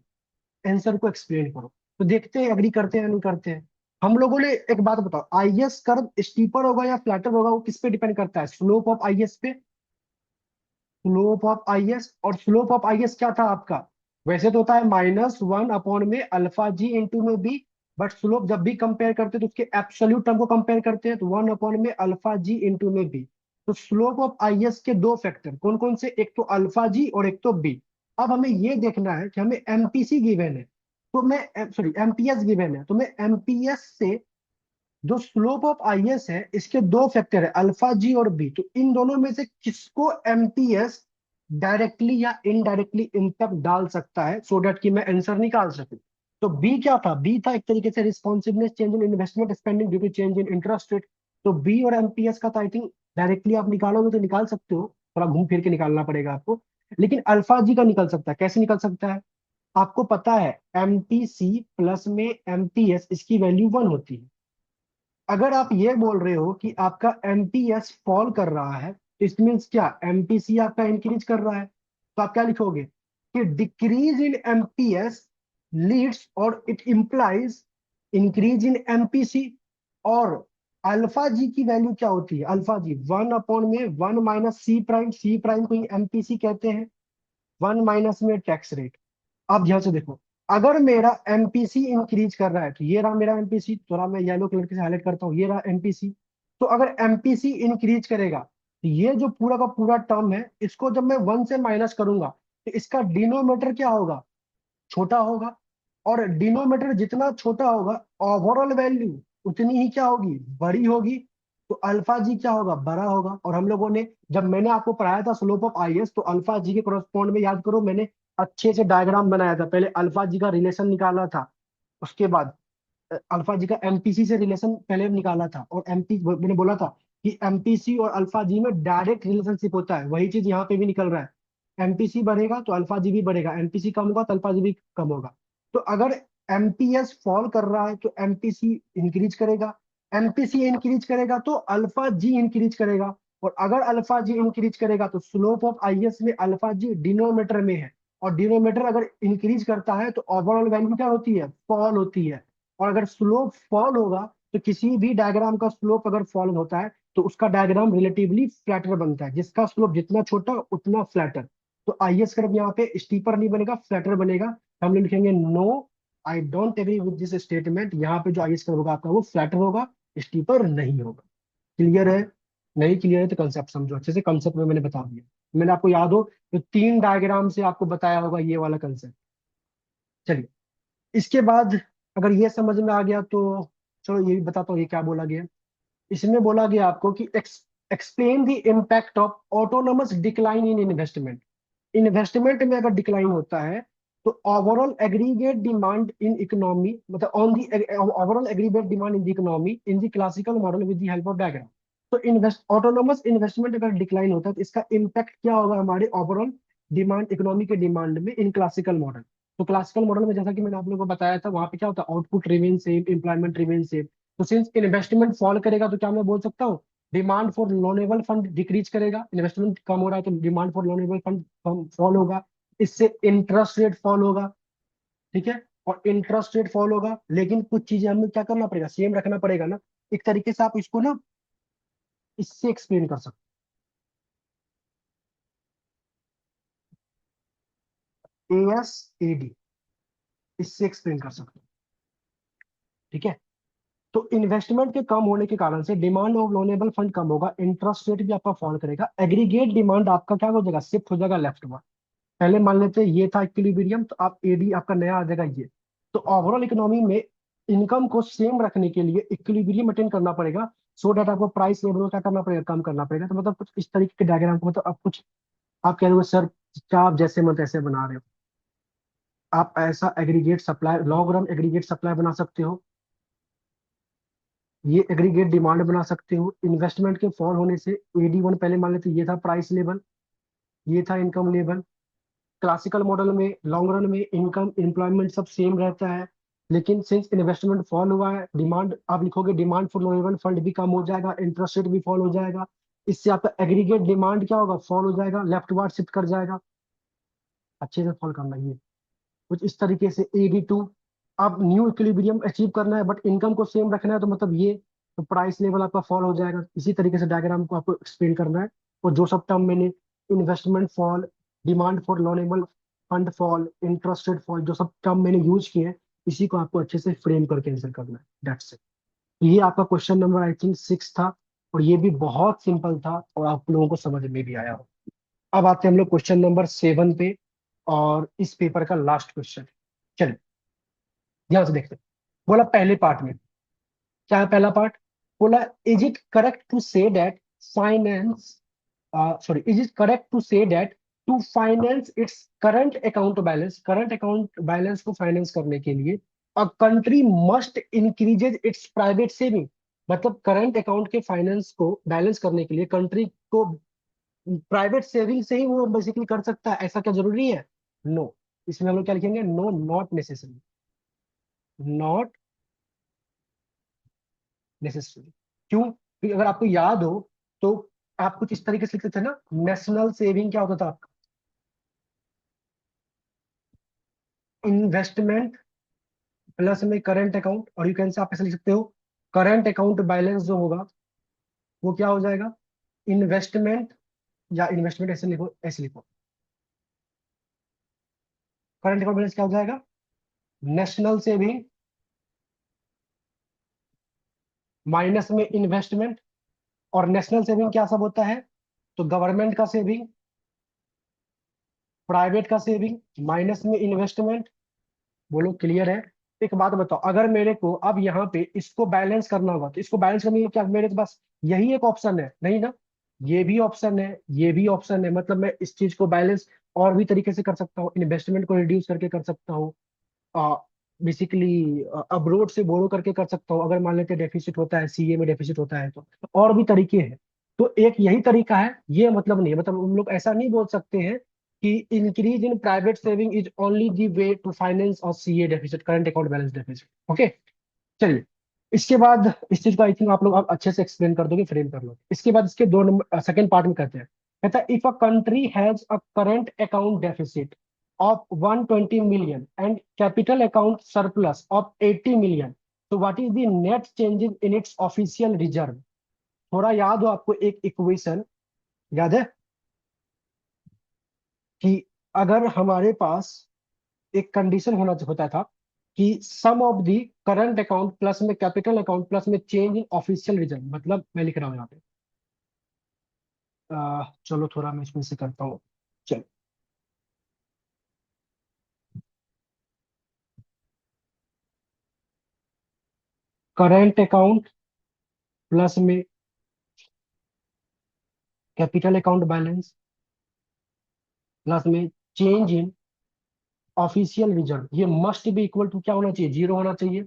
S1: आंसर को एक्सप्लेन करो। तो देखते हैं एग्री करते हैं या नहीं करते हैं। हम लोगों ने एक बात बताओ, आईएस कर्व स्टीपर होगा या फ्लैटर होगा, वो किस पे डिपेंड करता है, स्लोप ऑफ आईएस पे। स्लोप ऑफ आईएस, और स्लोप ऑफ आईएस क्या था आपका, वैसे तो होता है -1 अपॉन में अल्फा जी इंटू में बी। बट स्लोप जब भी कंपेयर करते हैं तो उसके एब्सोल्यूट टर्म को कंपेयर करते हैं, तो 1 अपॉन में अल्फा जी इंटू में बी। तो स्लोप ऑफ आईएस के दो फैक्टर कौन कौन से, एक तो अल्फा जी और एक तो बी। अब हमें ये देखना है कि हमें एमपीसी गिवन है, तो मैं, सॉरी, एमपीएस गिवन है, तो मैं एमपीएस से जो स्लोप ऑफ आईएस है इसके दो फैक्टर है, अल्फा जी और बी। तो इन दोनों में से किसको एमपीएस डायरेक्टली या इनडायरेक्टली इम्पैक्ट डाल सकता है, सो दैट कि मैं आंसर निकाल सकूं। तो बी क्या था, बी था एक तरीके से responsiveness change in investment spending due to change in interest rate. तो बी और एमपीएस का तो आई थिंक डायरेक्टली आप निकालोगे तो निकाल सकते हो, थोड़ा घूम फिर के निकालना पड़ेगा आपको। लेकिन अल्फा जी का निकल सकता है, कैसे निकल सकता है, आपको पता है एमपीसी प्लस में एमपीएस इसकी वैल्यू 1 होती है। अगर आप ये बोल रहे हो कि आपका एमपीएस फॉल कर रहा है, तो इट मीन्स क्या, एमपीसी आपका इंक्रीज कर रहा है। तो आप क्या लिखोगे कि डिक्रीज इन एमपीएस लीड्स और it implies increase in MPC. और अल्फा जी की वैल्यू क्या होती है, अल्फा जी 1 अपॉन में 1 minus C prime, C prime को ही एमपीसी कहते हैं, 1 माइनस में टैक्स रेट। आप ध्यान से देखो, अगर मेरा एमपीसी इंक्रीज कर रहा है, तो ये रहा मेरा एमपीसी, थोड़ा मैं येलो कलर से हाईलाइट करता हूँ, ये रहा एमपीसी। तो अगर एमपीसी इंक्रीज करेगा ये जो पूरा का पूरा टर्म है, इसको जब मैं 1 से माइनस करूंगा तो इसका डिनोमीटर क्या होगा, छोटा होगा। और डिनोमीटर जितना छोटा होगा, ओवरऑल वैल्यू उतनी ही क्या होगी, बड़ी होगी। तो अल्फा जी क्या होगा, बड़ा होगा। और हम लोगों ने, जब मैंने आपको पढ़ाया था स्लोप ऑफ आई एस, तो अल्फा जी के करस्पॉन्ड में याद करो, मैंने अच्छे से डायग्राम बनाया था। पहले अल्फा जी का रिलेशन निकाला था, उसके बाद अल्फा जी का एमपीसी से रिलेशन पहले निकाला था। और एमपी मैंने बोला था कि एमपीसी और अल्फा जी में डायरेक्ट रिलेशनशिप होता है, वही चीज यहाँ पे भी निकल रहा है। एमपीसी बढ़ेगा तो अल्फा जी भी बढ़ेगा, एमपीसी कम होगा तो अल्फा जी भी कम होगा। तो अगर एमपीएस फॉल कर रहा है तो एमपीसी इंक्रीज करेगा, एमपीसी इंक्रीज करेगा तो अल्फा जी इंक्रीज करेगा। और अगर अल्फा जी इंक्रीज करेगा तो स्लोप ऑफ आईएस में अल्फा जी डिनोमीटर में है। और डिनोमीटर अगर इंक्रीज करता है तो ओवरऑल वैल्यू क्या होती है, फॉल होती है। और अगर स्लोप फॉल होगा, तो किसी भी डायग्राम का स्लोप अगर फॉल होता है तो उसका डायग्राम रिलेटिवली फ्लैटर बनता है, जिसका स्लोप जितना छोटा उतना फ्लैटर। तो आईएस कर्व यहाँ पे स्टीपर नहीं बनेगा, फ्लैटर बनेगा। हम लोग लिखेंगे no, I don't agree with this statement. यहाँ पे जो आईएस कर्व होगा आपका वो फ्लैटर होगा, स्टीपर नहीं होगा। क्लियर है? नहीं क्लियर है तो कंसेप्ट समझो अच्छे से। कंसेप्ट में मैंने बता दिया, मैंने आपको याद हो तो 3 डायग्राम से आपको बताया होगा ये वाला कंसेप्ट। चलिए, इसके बाद अगर ये समझ में आ गया तो चलो ये भी बताता हूँ ये क्या बोला गया। इसमें बोला गया आपको कि explain the impact of autonomous decline in investment. Investment में अगर डिक्लाइन होता है तो overall aggregate demand in economy, मतलब on the overall aggregate demand in the economy in the classical model with the help of diagram. तो invest autonomous investment अगर decline होता है तो इसका इम्पैक्ट क्या होगा हमारे ओवरऑल डिमांड, इकोनॉमी के डिमांड में इन क्लासिकल मॉडल। तो क्लासिकल मॉडल में जैसा कि मैंने आप लोगों को बताया था, वहां पे क्या होता है, output remain same, employment remain same. तो सिंस इन्वेस्टमेंट फॉल करेगा तो क्या मैं बोल सकता हूँ, demand for loanable fund decrease करेगा। इन्वेस्टमेंट कम हो रहा है तो demand for loanable fund fall होगा। इससे इंटरेस्ट रेट फॉल होगा, ठीक है। और इंटरेस्ट रेट फॉल होगा, लेकिन कुछ चीजें हमें क्या करना पड़ेगा, सेम रखना पड़ेगा ना। एक तरीके से आप इसको ना इससे एक्सप्लेन कर सकते हो, ASAD, इससे एक्सप्लेन कर सकते हो, ठीक है। तो इन्वेस्टमेंट के कम होने के कारण से डिमांड ऑफ लोनेबल फंड कम होगा, इंटरेस्ट रेट भी आपका फॉल करेगा, एग्रीगेट डिमांड आपका क्या हो जाएगा, शिफ्ट हो जाएगा लेफ्ट। पहले मान लेते हैं ये था इक्विलिब्रियम, तो आप एडी आपका नया आ जाएगा ये। तो ओवरऑल इकोनॉमी में इनकम को सेम रखने के लिए इक्विलिब्रियम मेंटेन करना पड़ेगा। सो डेट आपको प्राइस लेवल को क्या करना पड़ेगा, कम करना पड़ेगा। तो मतलब कुछ इस तरीके के डायग्राम को, मतलब आप कुछ, आप कह रहे हो सर क्या आप जैसे मत ऐसे बना रहे हो। आप ऐसा aggregate supply, long run aggregate supply बना सकते हो, ये एग्रीगेट डिमांड बना सकते हो। इन्वेस्टमेंट के फॉल होने से AD1 पहले मान लेते ये था प्राइस लेवल, ये था इनकम लेवल। क्लासिकल मॉडल में लॉन्ग रन में इनकम एम्प्लॉयमेंट सब सेम रहता है, लेकिन सिंस इन्वेस्टमेंट फॉल हुआ है, डिमांड आप लिखोगे डिमांड फॉर लोनेबल फंड भी कम हो जाएगा, इंटरेस्ट रेट भी फॉल हो जाएगा। इससे आपका एग्रीगेट डिमांड क्या होगा, फॉल हो जाएगा, लेफ्ट वर्ड शिफ्ट कर जाएगा। अच्छे से फॉल करना ये कुछ इस तरीके से AD2। अब न्यू इक्विलिब्रियम अचीव करना है बट इनकम को सेम रखना है, तो मतलब ये, तो प्राइस लेवल आपका फॉल हो जाएगा। इसी तरीके से डायग्राम को आपको एक्सप्लेन करना है। और जो सब टर्म मैंने, investment fall, demand for loanable fund fall, interest rate fall, जो सब टर्म मैंने यूज किए हैं, इसी को आपको अच्छे से फ्रेम करके आंसर करना है, दैट्स इट। ये आपका क्वेश्चन नंबर आई थिंक 6 था, और ये भी बहुत सिंपल था और आप लोगों को समझ में भी आया हो। अब आते हैं हम लोग क्वेश्चन नंबर 7 पे, और इस पेपर का लास्ट क्वेश्चन। चलिए ध्यान से देखते हैं। बोला पहले पार्ट में क्या है, पहला पार्ट बोला, is it correct to say that finance, sorry, is it correct to say that to finance its current account balance को फाइनेंस करने के लिए a country must increases its private saving. मतलब करंट अकाउंट के finance को balance करने के लिए कंट्री को प्राइवेट सेविंग से ही वो बेसिकली कर सकता है, ऐसा क्या जरूरी है? नो। इसमें हम लोग क्या लिखेंगे, no, not necessary, not necessary. क्यों? क्योंकि अगर आपको याद हो तो आप कुछ इस तरीके से लिखते थे ना, नेशनल सेविंग क्या होता था आपका, इन्वेस्टमेंट प्लस में करंट अकाउंट। और यू कैन से आप ऐसे लिख सकते हो, करंट अकाउंट बैलेंस जो होगा वो क्या हो जाएगा, इन्वेस्टमेंट, या इन्वेस्टमेंट ऐसे लिखो, ऐसे लिखो, करंट अकाउंट बैलेंस क्या हो जाएगा, नेशनल सेविंग माइनस में इन्वेस्टमेंट। और नेशनल सेविंग क्या सब होता है, तो गवर्नमेंट का सेविंग, प्राइवेट का सेविंग, माइनस में इन्वेस्टमेंट। बोलो क्लियर है? एक बात बताओ, अगर मेरे को अब यहाँ पे इसको बैलेंस करना होगा तो इसको बैलेंस करने के लिए क्या मेरे पास यही एक ऑप्शन है? नहीं ना, ये भी ऑप्शन है, ये भी ऑप्शन है। मतलब मैं इस चीज को बैलेंस और भी तरीके से कर सकता हूँ, इन्वेस्टमेंट को रिड्यूस करके कर सकता हूँ, बेसिकली अब्रोड से बोरो करके कर सकता हूँ, अगर मान लेते डेफिसिट होता है, सीए में डेफिसिट होता है तो और भी तरीके हैं। तो एक यही तरीका है, ये मतलब नहीं है, मतलब हम लोग ऐसा नहीं बोल सकते हैं कि increase in private saving is only the way to finance और CA deficit, current account balance deficit. Okay, चलिए। इसके बाद इस चीज को आई थिंक आप लोग अब अच्छे से एक्सप्लेन कर दोगे, फ्रेम कर लो। इसके बाद इसके दो नंबर सेकंड पार्ट में कहते हैं, कहता है if a country has a current account deficit of 120 million and capital account surplus of 80 million, so what is the net changes in its official reserve? थोड़ा याद हो आपको एक इक्वेशन, याद है कि अगर हमारे पास एक कंडीशन होता था कि sum of the current account plus में कैपिटल अकाउंट प्लस में चेंज इन ऑफिशियल रिजर्व, मतलब मैं लिख रहा हूँ यहाँ पे, चलो थोड़ा मैं इसमें से करता हूँ। चलो, करंट अकाउंट प्लस में कैपिटल अकाउंट बैलेंस प्लस में चेंज इन ऑफिशियल रिजर्व, ये मस्ट भी इक्वल टू क्या होना चाहिए? जीरो होना चाहिए।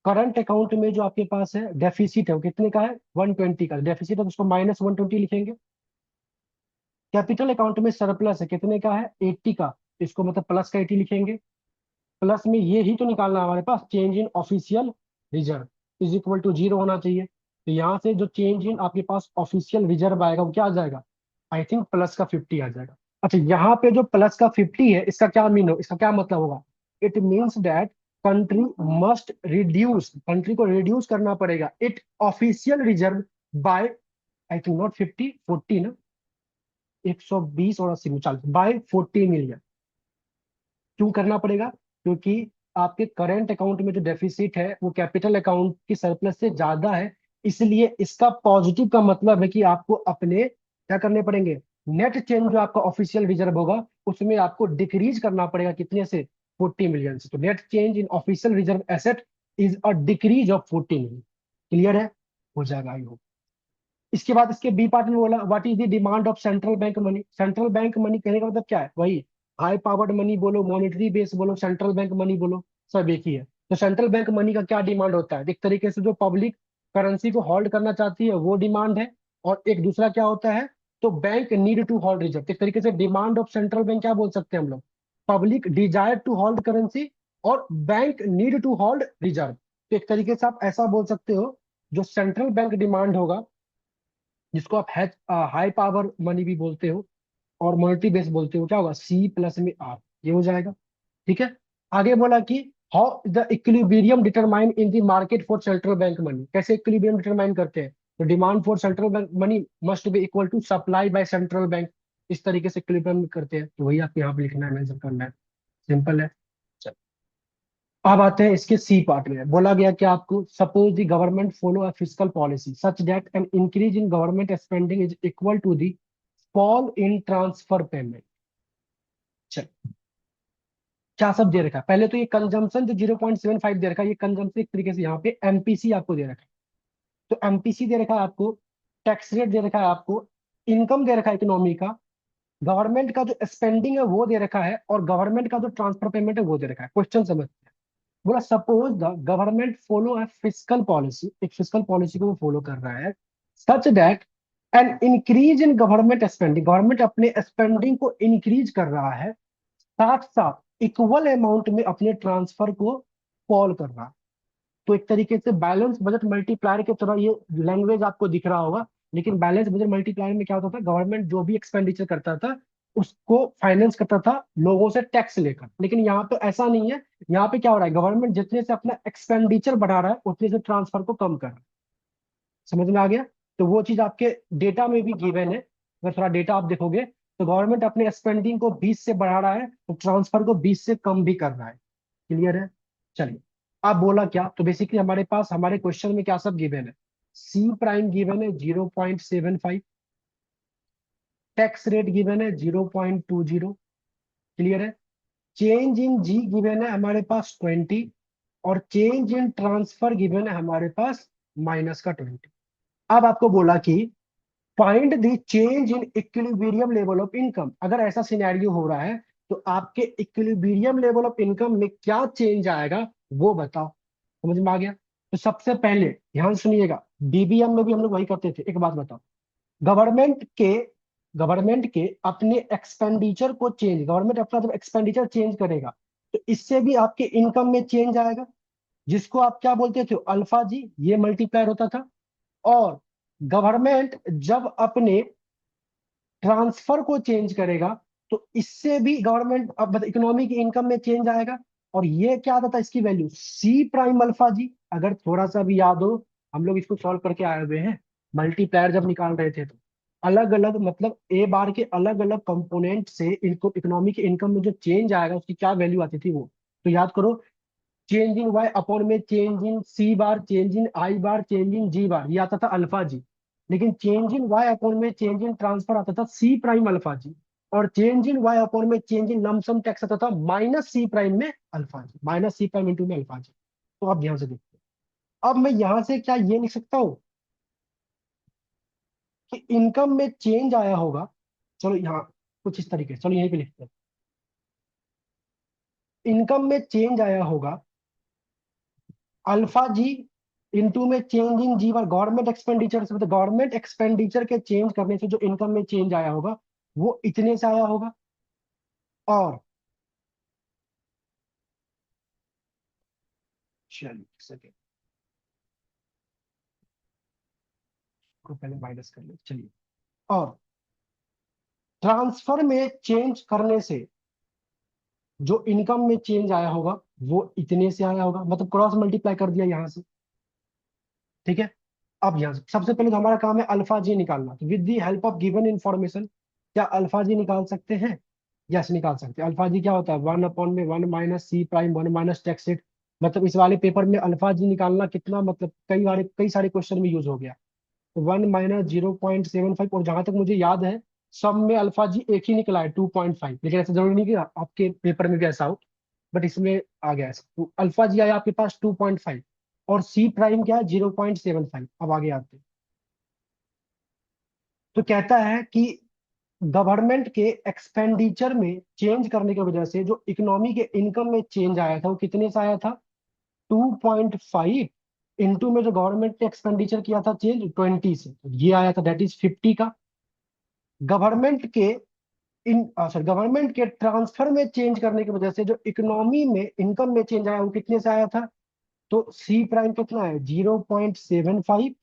S1: करंट अकाउंट में जो आपके पास है डेफिसिट है वो कितने का है? 120 का डेफिसिट है, तो उसको -120 लिखेंगे। कैपिटल अकाउंट में सरप्लस है, कितने का है? 80 का, इसको मतलब प्लस का 80 लिखेंगे। प्लस में ये ही तो निकालना है हमारे पास, change in official reserve is equal to zero होना चाहिए। तो यहाँ से जो चेंज इन आपके पास ऑफिशियल रिजर्व आएगा वो क्या आ जाएगा? आई थिंक प्लस का 50 आ जाएगा। अच्छा, यहाँ पे जो प्लस का 50 है, इसका क्या मीन हो, इसका क्या मतलब होगा? It means that country must reduce, country को रिड्यूस करना पड़ेगा it official reserve by, I think not 50, 40 ना, 120 और 80 में 40, बाय 40 million। क्यों करना पड़ेगा? क्योंकि आपके करंट अकाउंट में जो डेफिसिट है वो कैपिटल अकाउंट की सरप्लस से ज्यादा है, इसलिए इसका पॉजिटिव का मतलब है कि आपको अपने क्या करने पड़ेंगे, नेट चेंज जो आपका ऑफिशियल रिजर्व होगा उसमें आपको डिक्रीज करना पड़ेगा, कितने से? 40 million से। तो net change in official reserve asset is a decrease of 40 million। Clear है? हो जाएगा आई होप। इसके बाद इसके बी पार्ट में बोला what is the demand of central bank money. Central bank money कहने का मतलब क्या है? वही हाई पावर्ड मनी बोलो, मॉनेटरी बेस बोलो, सेंट्रल बैंक मनी बोलो, सब एक ही है। तो सेंट्रल बैंक मनी का क्या डिमांड होता है? एक तरीके से जो पब्लिक करेंसी को होल्ड करना चाहती है वो डिमांड है, और एक दूसरा क्या होता है, तो bank need to hold reserve. एक तरीके से डिमांड ऑफ सेंट्रल बैंक क्या बोल सकते हैं हम लोग? Public desire to hold currency और bank need to hold reserve. तो एक तरीके से आप ऐसा बोल सकते हो, जो सेंट्रल बैंक डिमांड होगा, जिसको आप हाई पावर मनी भी बोलते हो और मल्टी बेस बोलते हो, क्या होगा? सी प्लस में आर, ये हो जाएगा। ठीक है। आगे बोला कि how the equilibrium determine in the market for central bank money. कैसे इक्विलिब्रियम डिटरमाइन करते हैं? तो demand for central bank money must be equal to supply by central bank, इस तरीके से इक्विलिब्रियम करते हैं। तो वही आपको यहाँ पे लिखना है, मेंशन करना है। सिंपल है। अब आते हैं इसके सी पार्ट में। बोला गया कि आपको suppose the government follow a fiscal policy such that an increase in government spending is equal to the fall in transfer payment. चल, क्या सब दे रखा है? पहले तो ये कंजम्पशन जो 0.75 दे रखा है, ये कंजम्पशन एक तरीके से यहाँ पे एमपीसी आपको दे रखा है। तो एमपीसी दे रखा है आपको, टैक्स रेट दे रखा है आपको, इनकम दे रखा है इकोनॉमी का, गवर्नमेंट का जो स्पेंडिंग है वो दे रखा है, और गवर्नमेंट का जो ट्रांसफर पेमेंट है वो दे रखा है। क्वेश्चन समझ, बोला suppose the government follow a fiscal policy, एक फिस्कल पॉलिसी को वो फॉलो कर रहा है, सच that an increase in government spending, government अपने स्पेंडिंग को इंक्रीज कर रहा है, साथ साथ इक्वल अमाउंट में अपने ट्रांसफर को फॉल कर रहा है। तो एक तरीके से बैलेंस बजट मल्टीप्लायर की तरह ये लैंग्वेज आपको दिख रहा होगा। लेकिन बैलेंस बजट मल्टीप्लायर में क्या होता था, गवर्नमेंट जो भी एक्सपेंडिचर करता था उसको फाइनेंस करता था लोगों से टैक्स लेकर, लेकिन यहाँ पे ऐसा नहीं है। यहाँ पे क्या हो रहा है, गवर्नमेंट जितने से अपना एक्सपेंडिचर बढ़ा रहा है उतने से ट्रांसफर को कम कर रहा है। समझ में आ गया? तो वो चीज आपके डेटा में भी गिवन है, अगर थोड़ा डेटा आप देखोगे तो गवर्नमेंट अपने स्पेंडिंग को 20 से बढ़ा रहा है तो ट्रांसफर को 20 से कम भी कर रहा है। क्लियर है? चलिए, अब बोला क्या, तो बेसिकली हमारे पास हमारे क्वेश्चन में क्या सब गिवन है? सी प्राइम गिवन है 0.75, टैक्स रेट गिवन है 0.20, क्लियर है। चेंज इन जी गिवन है हमारे पास 20, और चेंज इन ट्रांसफर गिवन है हमारे पास -20। अब आपको बोला कि find the change in equilibrium level of income. अगर ऐसा सिनेरियो हो रहा है तो आपके इक्विलिब्रियम लेवल ऑफ इनकम में क्या चेंज आएगा वो बताओ। समझ में आ गया? तो सबसे पहले ध्यान सुनिएगा, डीबीएम में भी हम लोग वही करते थे। एक बात बताओ, गवर्नमेंट के गवर्नमेंट के अपने एक्सपेंडिचर को चेंज, गवर्नमेंट अपना जब एक्सपेंडिचर चेंज करेगा तो इससे भी आपके इनकम में चेंज आएगा, जिसको आप क्या बोलते थे, अल्फा जी, ये मल्टीप्लायर होता था। और गवर्नमेंट जब अपने ट्रांसफर को चेंज करेगा तो इससे भी गवर्नमेंट अब इकोनॉमी की इनकम में चेंज आएगा। और ये क्या आता था, इसकी वैल्यू सी प्राइम अल्फा जी। अगर थोड़ा सा भी याद हो, हम लोग इसको सॉल्व करके आए हुए हैं, मल्टीप्लायर जब निकाल रहे थे तो अलग अलग मतलब ए बार के अलग अलग कंपोनेंट से इनको इकोनॉमी की इनकम में जो चेंज आएगा उसकी क्या वैल्यू आती थी वो। तो याद करो, चेंज इन वाई अपॉन में change in C bar, change in I bar, change in G bar, ये आता था अल्फा जी। लेकिन चेंज इन वाई अपॉन में चेंज इन ट्रांसफर आता था सी प्राइम अल्फा जी। और चेंज इन वाई अपॉन में चेंज इन लमसम टैक्स आता था माइनस सी प्राइम में alpha G, minus C prime into में अल्फा जी। तो आप ध्यान से देखते हैं, अब मैं यहां से क्या ये लिख सकता हूं कि इनकम में चेंज आया होगा। चलो यहाँ कुछ इस तरीके से, चलो यहीं पे लिखते हैं, इनकम में चेंज आया होगा अल्फा जी इंटू में change in G bar, government expenditure से, मतलब गवर्नमेंट एक्सपेंडिचर के चेंज करने से जो इनकम में चेंज आया होगा वो इतने से आया होगा। और चलिए सेकेंड को पहले माइनस कर ले, चलिए। और ट्रांसफर में चेंज करने से जो इनकम में चेंज आया होगा वो इतने से आया होगा, मतलब क्रॉस मल्टीप्लाई कर दिया यहां से। ठीक है। अब यहाँ से सबसे पहले तो हमारा काम है अल्फा जी निकालना, तो with the help of given information क्या अल्फा जी निकाल सकते हैं? यस निकाल सकते हैं। अल्फा जी क्या होता है, 1/(1 - C', 1 - टैक्स रेट। मतलब इस वाले पेपर में अल्फा जी निकालना कितना, मतलब कई सारे क्वेश्चन में यूज हो गया। तो 1 - 0.75, और जहां तक मुझे याद है सब में अल्फा जी एक ही निकला है 2.5, लेकिन ऐसा जरूरी नहीं कि आपके पेपर में भी ऐसा हो, बट इसमें आ गया ऐसा। तो अल्फा जी आया आपके पास 2.5, और सी प्राइम क्या है 0.75। अब आगे आते हैं, तो कहता है कि गवर्नमेंट के एक्सपेंडिचर में चेंज करने की वजह से जो इकोनॉमी के इनकम में चेंज आया था वो कितने से आया था, 2.5 इंटू में जो गवर्नमेंट ने एक्सपेंडिचर किया था चेंज 20 से, तो ये आया था दैट इज 50 का। गवर्नमेंट के गवर्नमेंट के ट्रांसफर में चेंज करने की वजह से जो इकोनॉमी में इनकम में चेंज आया वो कितने से आया था, तो सी प्राइम कितना है 0.75,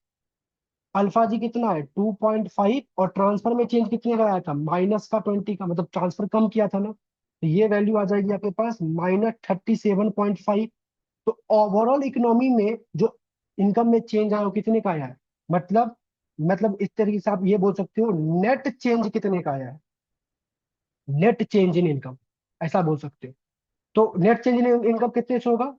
S1: अल्फा जी कितना है 2.5, और ट्रांसफर में चेंज कितने का आया था -20 का, मतलब ट्रांसफर कम किया था ना, तो ये वैल्यू आ जाएगी आपके पास -37.5। तो ओवरऑल इकोनॉमी में जो इनकम में चेंज आया वो कितने का आया है, मतलब इस तरीके से आप ये बोल सकते हो नेट चेंज कितने का आया है, नेट चेंज इन इनकम, ऐसा बोल सकते हो। तो नेट चेंज इन इनकम कितने से होगा,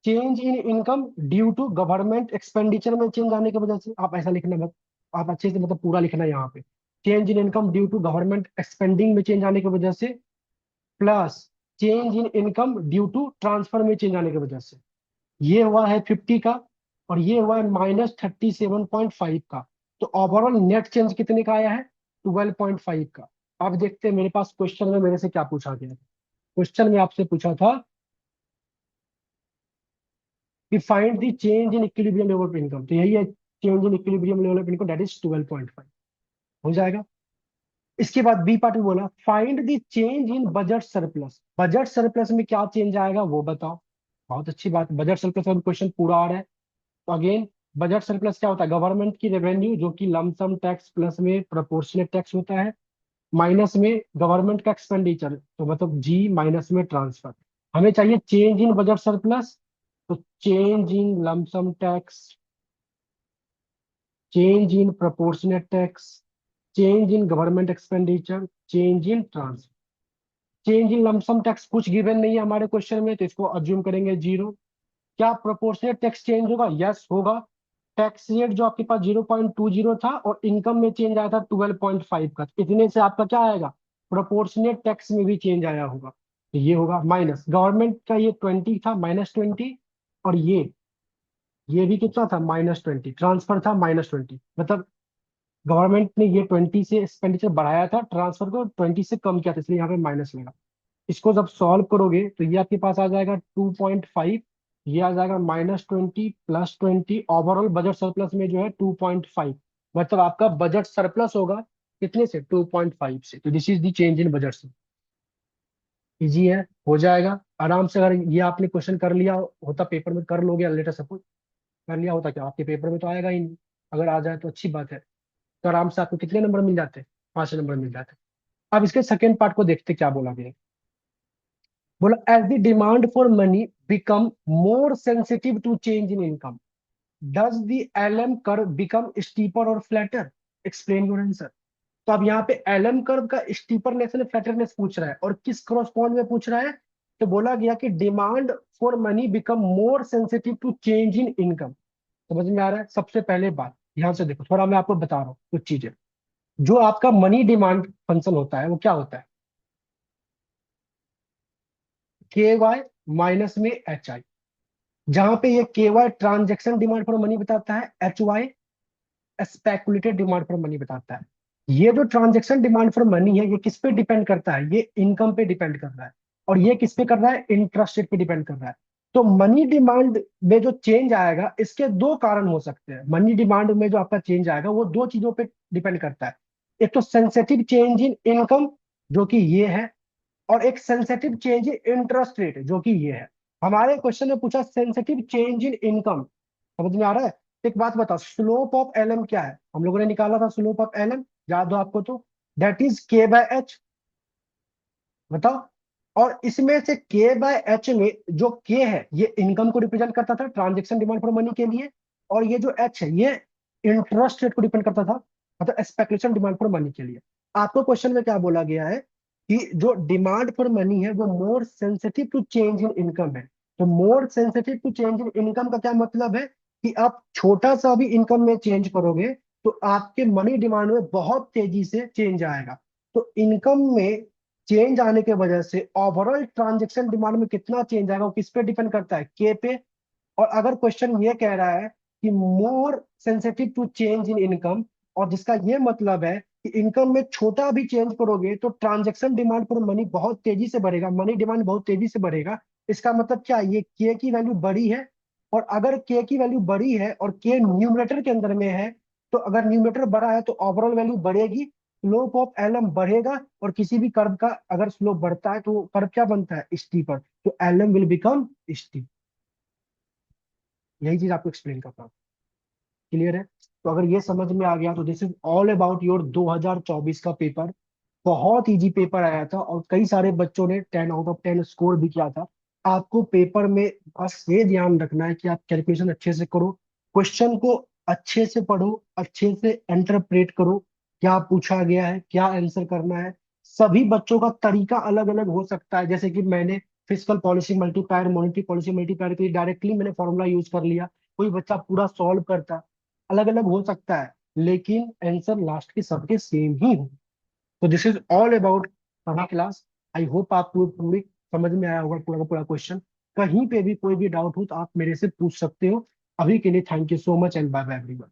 S1: change in income due to government expenditure में चेंज आने की वजह से, आप ऐसा लिखना मत, आप अच्छे से मतलब पूरा लिखना यहाँ पे, change in income due to government expending में चेंज आने की वजह से, plus change in income due to transfer में चेंज आने की वजह से। ये हुआ है 50 का, और ये हुआ है -37.5 का। तो ओवरऑल नेट चेंज कितने का आया है, 12.5 का। अब देखते हैं मेरे पास क्वेश्चन में मेरे से क्या पूछा गया है। क्वेश्चन में आपसे पूछा था कि find the change in equilibrium level of income, तो यही है change in equilibrium level of income, that is 12.5। हो जाएगा। इसके बाद बी पार्ट में बोला find the change in budget surplus, budget surplus में क्या चेंज आएगा वो बताओ। बहुत अच्छी बात, बजट सरप्लस में क्वेश्चन पूरा आ रहा है। तो अगेन बजट सरप्लस क्या होता है, गवर्नमेंट की रेवेन्यू जो कि लमसम टैक्स प्लस में प्रोपोर्शनेट टैक्स होता है, माइनस में गवर्नमेंट का एक्सपेंडिचर, तो मतलब जी माइनस में ट्रांसफर। हमें चाहिए चेंज इन बजट सरप्लस, तो change in lump sum tax, change in proportionate tax, change in government expenditure, change in transfer. Change in lump sum tax कुछ गिवन नहीं है हमारे क्वेश्चन में, तो इसको अज्यूम करेंगे जीरो। क्या प्रोपोर्शनेट टैक्स चेंज होगा, यस होगा। टैक्स रेट जो आपके पास 0.20 था और इनकम में चेंज आया था 12.5 का, तो इतने से आपका क्या आएगा, प्रोपोर्शनेट टैक्स में भी चेंज आया होगा, तो ये होगा माइनस गवर्नमेंट का, ये 20 था -20, और ये भी कितना था -20, ट्रांसफर था -20, मतलब गवर्नमेंट ने ये 20 से एक्सपेंडिचर बढ़ाया था, ट्रांसफर को 20 से कम किया था, इसलिए यहाँ पे माइनस लगा। इसको जब सॉल्व करोगे तो ये आपके पास आ जाएगा 2.5, ये आ जाएगा -20 +20, ओवरऑल बजट सरप्लस में जो है 2.5, मतलब आपका बजट सरप्लस होगा कितने से, 2.5 से। तो this is the change in budget से। इजी है, हो जाएगा आराम से। अगर ये आपने क्वेश्चन कर लिया होता पेपर में, कर लोगे लेटर सपोज, कर लिया होता, क्या आपके पेपर में तो आएगा ही नहीं, अगर आ जाए तो अच्छी बात है। तो आराम से आपको कितने नंबर मिल जाते, 5 नंबर मिल जाते। अब इसके सेकेंड पार्ट को देखते क्या बोला गया है। बोला as the demand for money become more sensitive to change in income, does the LM curve become steeper और फ्लैटर, एक्सप्लेन योर आंसर। तो अब यहाँ पे एलएम कर्व का स्टीपरनेस और फ्लैटरनेस पूछ रहा है, और किस क्रॉसपॉन्ड में पूछ रहा है, तो बोला गया कि demand for money become more sensitive to change in income. समझ में आ रहा है। सबसे पहले बात ध्यान से देखो, थोड़ा मैं आपको बता रहा हूँ कुछ चीजें। जो आपका मनी डिमांड फंक्शन होता है वो क्या होता है, के वाई माइनस में एच आई, जहां पे ये K Y transaction demand for money बताता है, H Y speculated demand for money बताता है। ये जो ट्रांजेक्शन डिमांड फॉर मनी है, ये किस पे डिपेंड करता है, ये इनकम पे डिपेंड कर रहा है, और ये किस पे कर रहा है, इंटरेस्ट रेट पे डिपेंड कर रहा है। तो मनी डिमांड में जो चेंज आएगा, इसके दो कारण हो सकते हैं। मनी डिमांड में जो आपका चेंज आएगा वो दो चीजों पे डिपेंड करता है। एक तो सेंसिटिव चेंज इन इनकम, जो कि ये है, और एक sensitive change in interest rate, जो कि ये है। हमारे क्वेश्चन में पूछा सेंसिटिव चेंज इन इनकम, समझ में आ रहा है। एक बात बताओ, स्लोप ऑफ एलएम क्या है, हम लोगों ने निकाला था स्लोप ऑफ एलएम, याद हो आपको तो, दैट इज k/h, बताओ। और इसमें से k/h में जो k है ये इनकम को रिप्रेजेंट करता था, ट्रांजेक्शन डिमांड फॉर मनी के लिए, और ये जो h है ये इंटरेस्ट रेट को डिपेंड करता था, मतलब स्पेकुलेशन डिमांड फॉर मनी के लिए। आपको क्वेश्चन में क्या बोला गया है कि जो डिमांड फॉर मनी है वो more sensitive to change in income है। तो more sensitive to change in income का क्या मतलब है, कि आप छोटा सा भी इनकम में चेंज करोगे तो आपके मनी डिमांड में बहुत तेजी से चेंज आएगा। तो इनकम में चेंज आने के वजह से ओवरऑल ट्रांजेक्शन डिमांड में कितना चेंज आएगा वो किस पे डिपेंड करता है, के पे। और अगर क्वेश्चन ये कह रहा है कि more sensitive to change in income, और जिसका ये मतलब है कि इनकम में छोटा भी चेंज करोगे तो ट्रांजेक्शन डिमांड पर मनी बहुत तेजी से बढ़ेगा, मनी डिमांड बहुत तेजी से बढ़ेगा। इसका मतलब क्या, ये के की वैल्यू बड़ी है, और अगर के की वैल्यू बड़ी है और के न्यूमरेटर के अंदर में है, तो अगर न्यूमरेटर बड़ा है तो ओवरऑल वैल्यू बढ़ेगी, स्लोप ऑफ एलएम बढ़ेगा, और किसी भी कर्व का अगर स्लोप बढ़ता है तो कर्व क्या बनता है, स्टीपर, तो एलएम विल बिकम स्टीप। यही चीज आपको एक्सप्लेन करता हूँ, क्लियर है। तो अगर ये समझ में आ गया तो this is all about your 2024 का पेपर। बहुत इजी पेपर आया था और कई सारे बच्चों ने 10 आउट ऑफ 10 स्कोर भी किया था। आपको पेपर में बस ये ध्यान रखना है कि आप कैलकुलेशन अच्छे से करो, क्वेश्चन को अच्छे से पढ़ो, अच्छे से इंटरप्रेट करो, क्या पूछा गया है, क्या आंसर करना है। सभी बच्चों का तरीका अलग अलग हो सकता है, जैसे कि मैंने physical policy multiplier, monetary policy multiplier के लिए डायरेक्टली मैंने फॉर्मूला यूज कर लिया, कोई बच्चा पूरा सॉल्व करता, अलग अलग हो सकता है, लेकिन आंसर लास्ट के सबके सेम ही हो। तो this is all about our class. I hope आपको पूरी समझ में आया होगा पूरा का पूरा क्वेश्चन। कहीं पे भी कोई भी डाउट हो तो आप मेरे से पूछ सकते हो। अभी के लिए thank you so much and bye bye everyone.